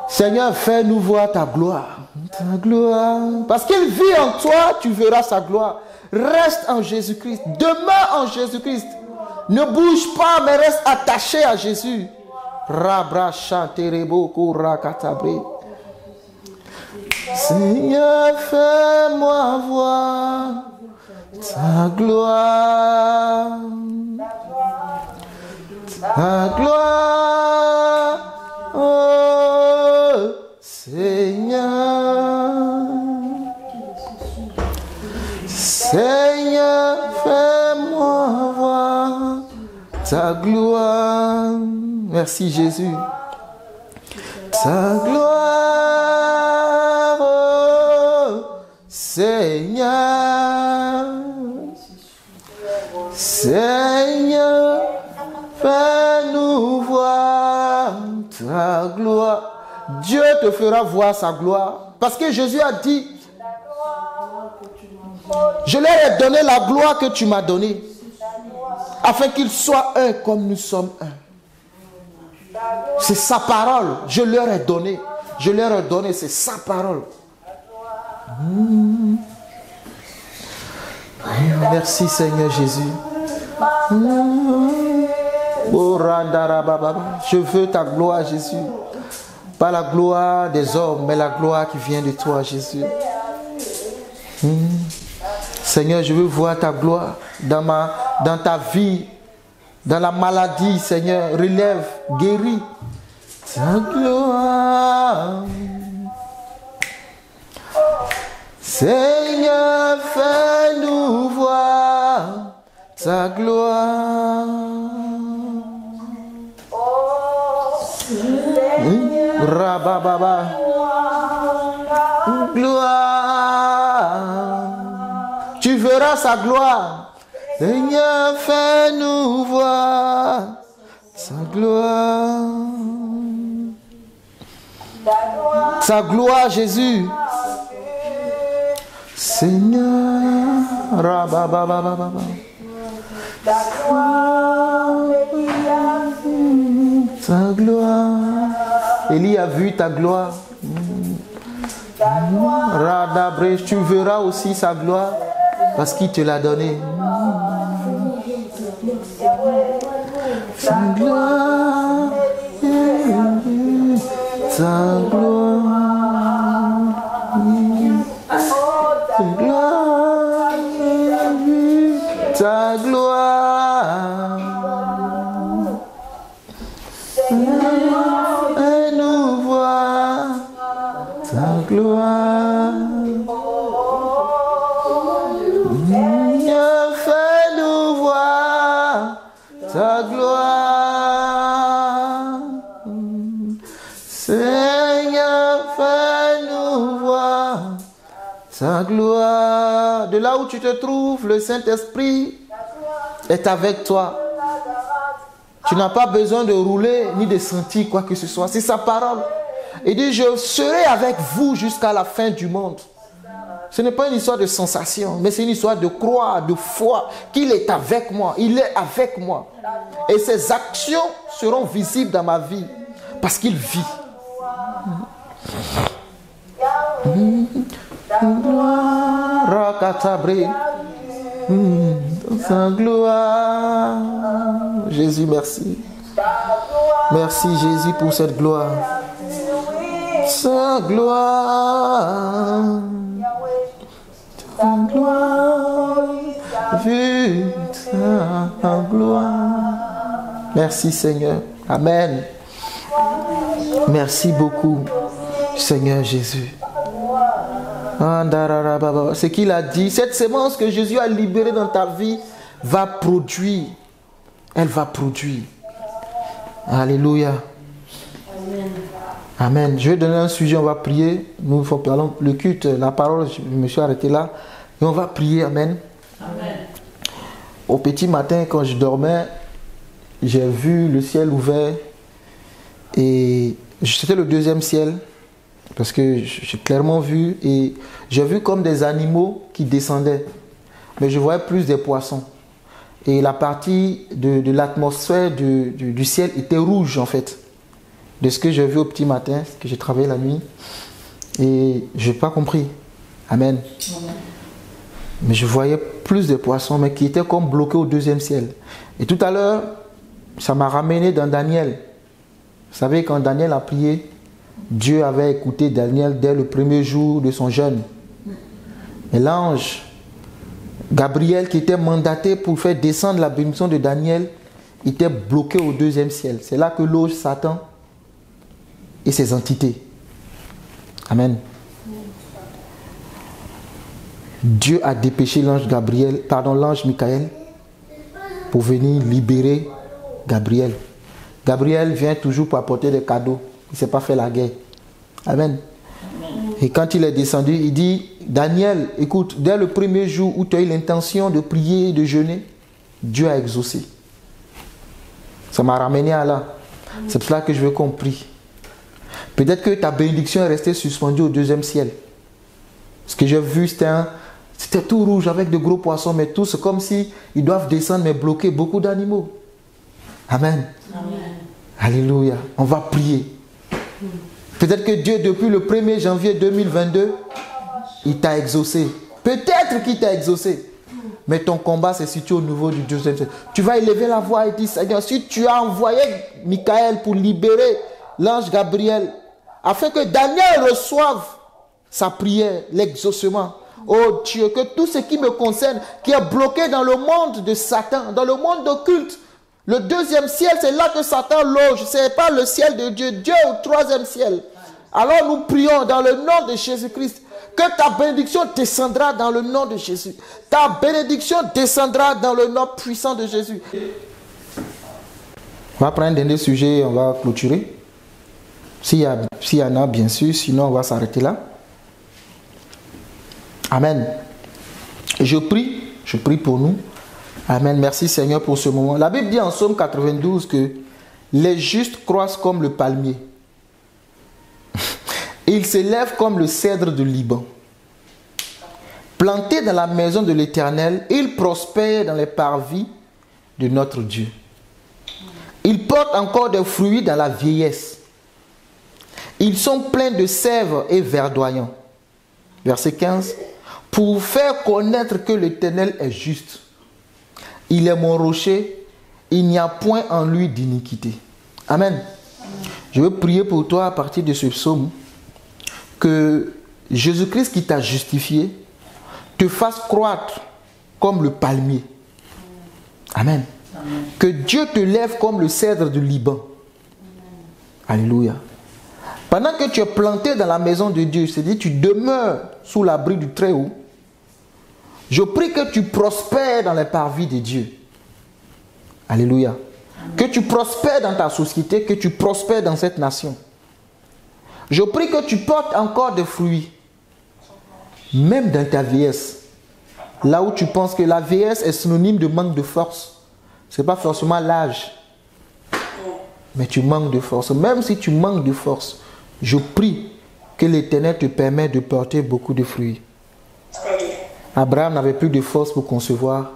Seigneur, fais-nous voir ta gloire. Ta gloire. Parce qu'il vit en toi, tu verras sa gloire. Reste en Jésus-Christ. Demeure en Jésus-Christ. Ne bouge pas, mais reste attaché à Jésus. Seigneur, fais-moi voir ta gloire. Ta gloire. Oh, Seigneur. Seigneur, fais-moi voir ta gloire. Merci Jésus. Ta gloire, oh, Seigneur. Seigneur, fais-nous voir ta gloire. Dieu te fera voir sa gloire. Parce que Jésus a dit, je leur ai donné la gloire que tu m'as donnée, afin qu'ils soient un comme nous sommes un. C'est sa parole. Je leur ai donné. Je leur ai donné. C'est sa parole. Merci Seigneur Jésus. Je veux ta gloire Jésus. Pas la gloire des hommes, mais la gloire qui vient de toi Jésus. Seigneur, je veux voir ta gloire dans ta vie, dans la maladie, Seigneur. Relève, guéris. Ta gloire. Seigneur, fais-nous voir ta gloire. Rabababa. Gloire. Tu verras sa gloire. Seigneur, fais-nous voir sa gloire. Sa gloire, Jésus. Seigneur. Rabababa. Ta gloire. Élie a vu ta gloire. Radabrèche, tu verras aussi sa gloire parce qu'il te l'a donné. Ta gloire, ta gloire, ta gloire, ta gloire. Et nous voir ta gloire. Seigneur, fais-nous voir ta gloire. Seigneur, fais-nous voir ta gloire. De là où tu te trouves, le Saint-Esprit est avec toi. Tu n'as pas besoin de rouler ni de sentir quoi que ce soit. C'est sa parole. Il dit, je serai avec vous jusqu'à la fin du monde. Ce n'est pas une histoire de sensation, mais c'est une histoire de croire, de foi, qu'il est avec moi, il est avec moi. Et ses actions seront visibles dans ma vie, parce qu'il vit. Sa gloire. Jésus, merci. Merci Jésus pour cette gloire. Sa gloire. Sa gloire. Vu sa gloire. Merci Seigneur. Amen. Merci beaucoup Seigneur Jésus. Ce qu'il a dit, cette semence que Jésus a libérée dans ta vie va produire. Elle va produire. Alléluia. Amen. Amen. Je vais donner un sujet, on va prier. Nous parlons le culte, la parole, je me suis arrêté là. Et on va prier. Amen. Amen. Au petit matin, quand je dormais, j'ai vu le ciel ouvert. Et c'était le deuxième ciel. Parce que j'ai clairement vu, et j'ai vu comme des animaux qui descendaient. Mais je voyais plus des poissons. Et la partie de l'atmosphère du ciel était rouge en fait. De ce que j'ai vu au petit matin, que j'ai travaillé la nuit. Et je n'ai pas compris. Amen. Amen. Mais je voyais plus de poissons, mais qui étaient comme bloqués au deuxième ciel. Et tout à l'heure, ça m'a ramené dans Daniel. Vous savez, quand Daniel a prié, Dieu avait écouté Daniel dès le premier jour de son jeûne. Et l'ange Gabriel, qui était mandaté pour faire descendre la bénédiction de Daniel, était bloqué au deuxième ciel. C'est là que loge Satan et ses entités. Amen. Dieu a dépêché l'ange l'ange Michael pour venir libérer Gabriel. Gabriel vient toujours pour apporter des cadeaux. Il ne s'est pas fait la guerre. Amen. Et quand il est descendu, il dit, Daniel, écoute, dès le premier jour où tu as eu l'intention de prier et de jeûner, Dieu a exaucé. Ça m'a ramené à là. C'est pour cela que je veux qu'on prie. Peut-être que ta bénédiction est restée suspendue au deuxième ciel. Ce que j'ai vu, c'était tout rouge avec de gros poissons, mais tout, c'est comme si ils doivent descendre, mais bloquer beaucoup d'animaux. Amen. Amen. Alléluia. On va prier. Peut-être que Dieu, depuis le 1er janvier 2022, il t'a exaucé. Peut-être qu'il t'a exaucé. Mais ton combat s'est situé au niveau du deuxième ciel. Tu vas élever la voix et dire, Seigneur, si tu as envoyé Michael pour libérer l'ange Gabriel, afin que Daniel reçoive sa prière, l'exaucement. Oh Dieu, que tout ce qui me concerne, qui est bloqué dans le monde de Satan, dans le monde occulte, le deuxième ciel, c'est là que Satan loge. Ce n'est pas le ciel de Dieu. Dieu est au troisième ciel. Alors nous prions dans le nom de Jésus-Christ que ta bénédiction descendra dans le nom de Jésus. Ta bénédiction descendra dans le nom puissant de Jésus. On va prendre un dernier sujet et on va clôturer. S'il y en a, bien sûr. Sinon, on va s'arrêter là. Amen. Je prie pour nous. Amen. Merci Seigneur pour ce moment. La Bible dit en Psaume 92 que les justes croissent comme le palmier. Et ils s'élèvent comme le cèdre du Liban. Plantés dans la maison de l'Éternel, ils prospèrent dans les parvis de notre Dieu. Ils portent encore des fruits dans la vieillesse. Ils sont pleins de sève et verdoyants. Verset 15. Pour faire connaître que l'Éternel est juste. Il est mon rocher, il n'y a point en lui d'iniquité. Amen. Je veux prier pour toi à partir de ce psaume, que Jésus-Christ qui t'a justifié te fasse croître comme le palmier. Amen. Amen. Que Dieu te lève comme le cèdre du Liban. Amen. Alléluia. Pendant que tu es planté dans la maison de Dieu, c'est-à-dire tu demeures sous l'abri du Très-Haut, je prie que tu prospères dans les parvis de Dieu. Alléluia. Amen. Que tu prospères dans ta société, que tu prospères dans cette nation. Je prie que tu portes encore des fruits. Même dans ta vieillesse. Là où tu penses que la vieillesse est synonyme de manque de force. Ce n'est pas forcément l'âge. Mais tu manques de force. Même si tu manques de force, je prie que l'Éternel te permette de porter beaucoup de fruits. Abraham n'avait plus de force pour concevoir.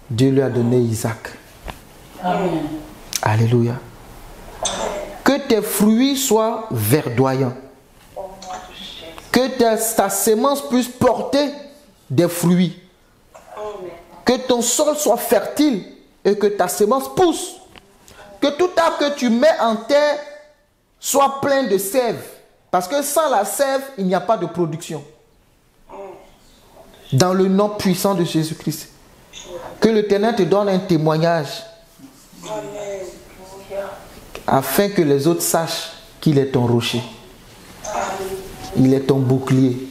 Dieu lui a donné Isaac. Amen. Alléluia. Que tes fruits soient verdoyants. Que ta sémence puisse porter des fruits. Que ton sol soit fertile et que ta sémence pousse. Que tout arbre que tu mets en terre soit plein de sève. Parce que sans la sève, il n'y a pas de production. Dans le nom puissant de Jésus-Christ. Que l'Éternel te donne un témoignage. Afin que les autres sachent qu'il est ton rocher. Il est ton bouclier.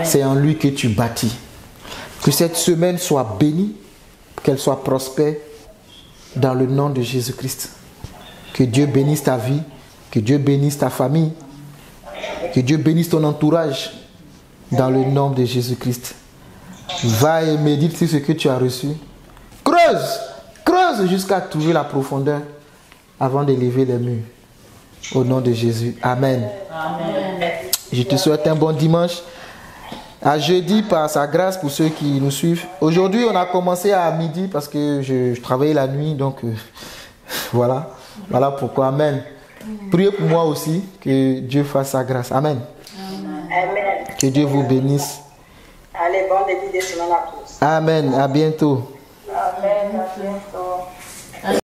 C'est en lui que tu bâtis. Que cette semaine soit bénie. Qu'elle soit prospère. Dans le nom de Jésus-Christ. Que Dieu bénisse ta vie. Que Dieu bénisse ta famille. Que Dieu bénisse ton entourage. Dans le nom de Jésus-Christ. Va et médite sur ce que tu as reçu. Creuse. Creuse jusqu'à trouver la profondeur. Avant d'élever les murs. Au nom de Jésus. Amen. Amen. Je te souhaite un bon dimanche. À jeudi par sa grâce pour ceux qui nous suivent. Aujourd'hui, on a commencé à midi parce que je travaillais la nuit. Donc, voilà. Voilà pourquoi. Amen. Priez pour moi aussi. Que Dieu fasse sa grâce. Amen. Amen. Que Dieu vous bénisse. Allez, bon début de semaine à tous. Amen. À bientôt. Amen. À bientôt.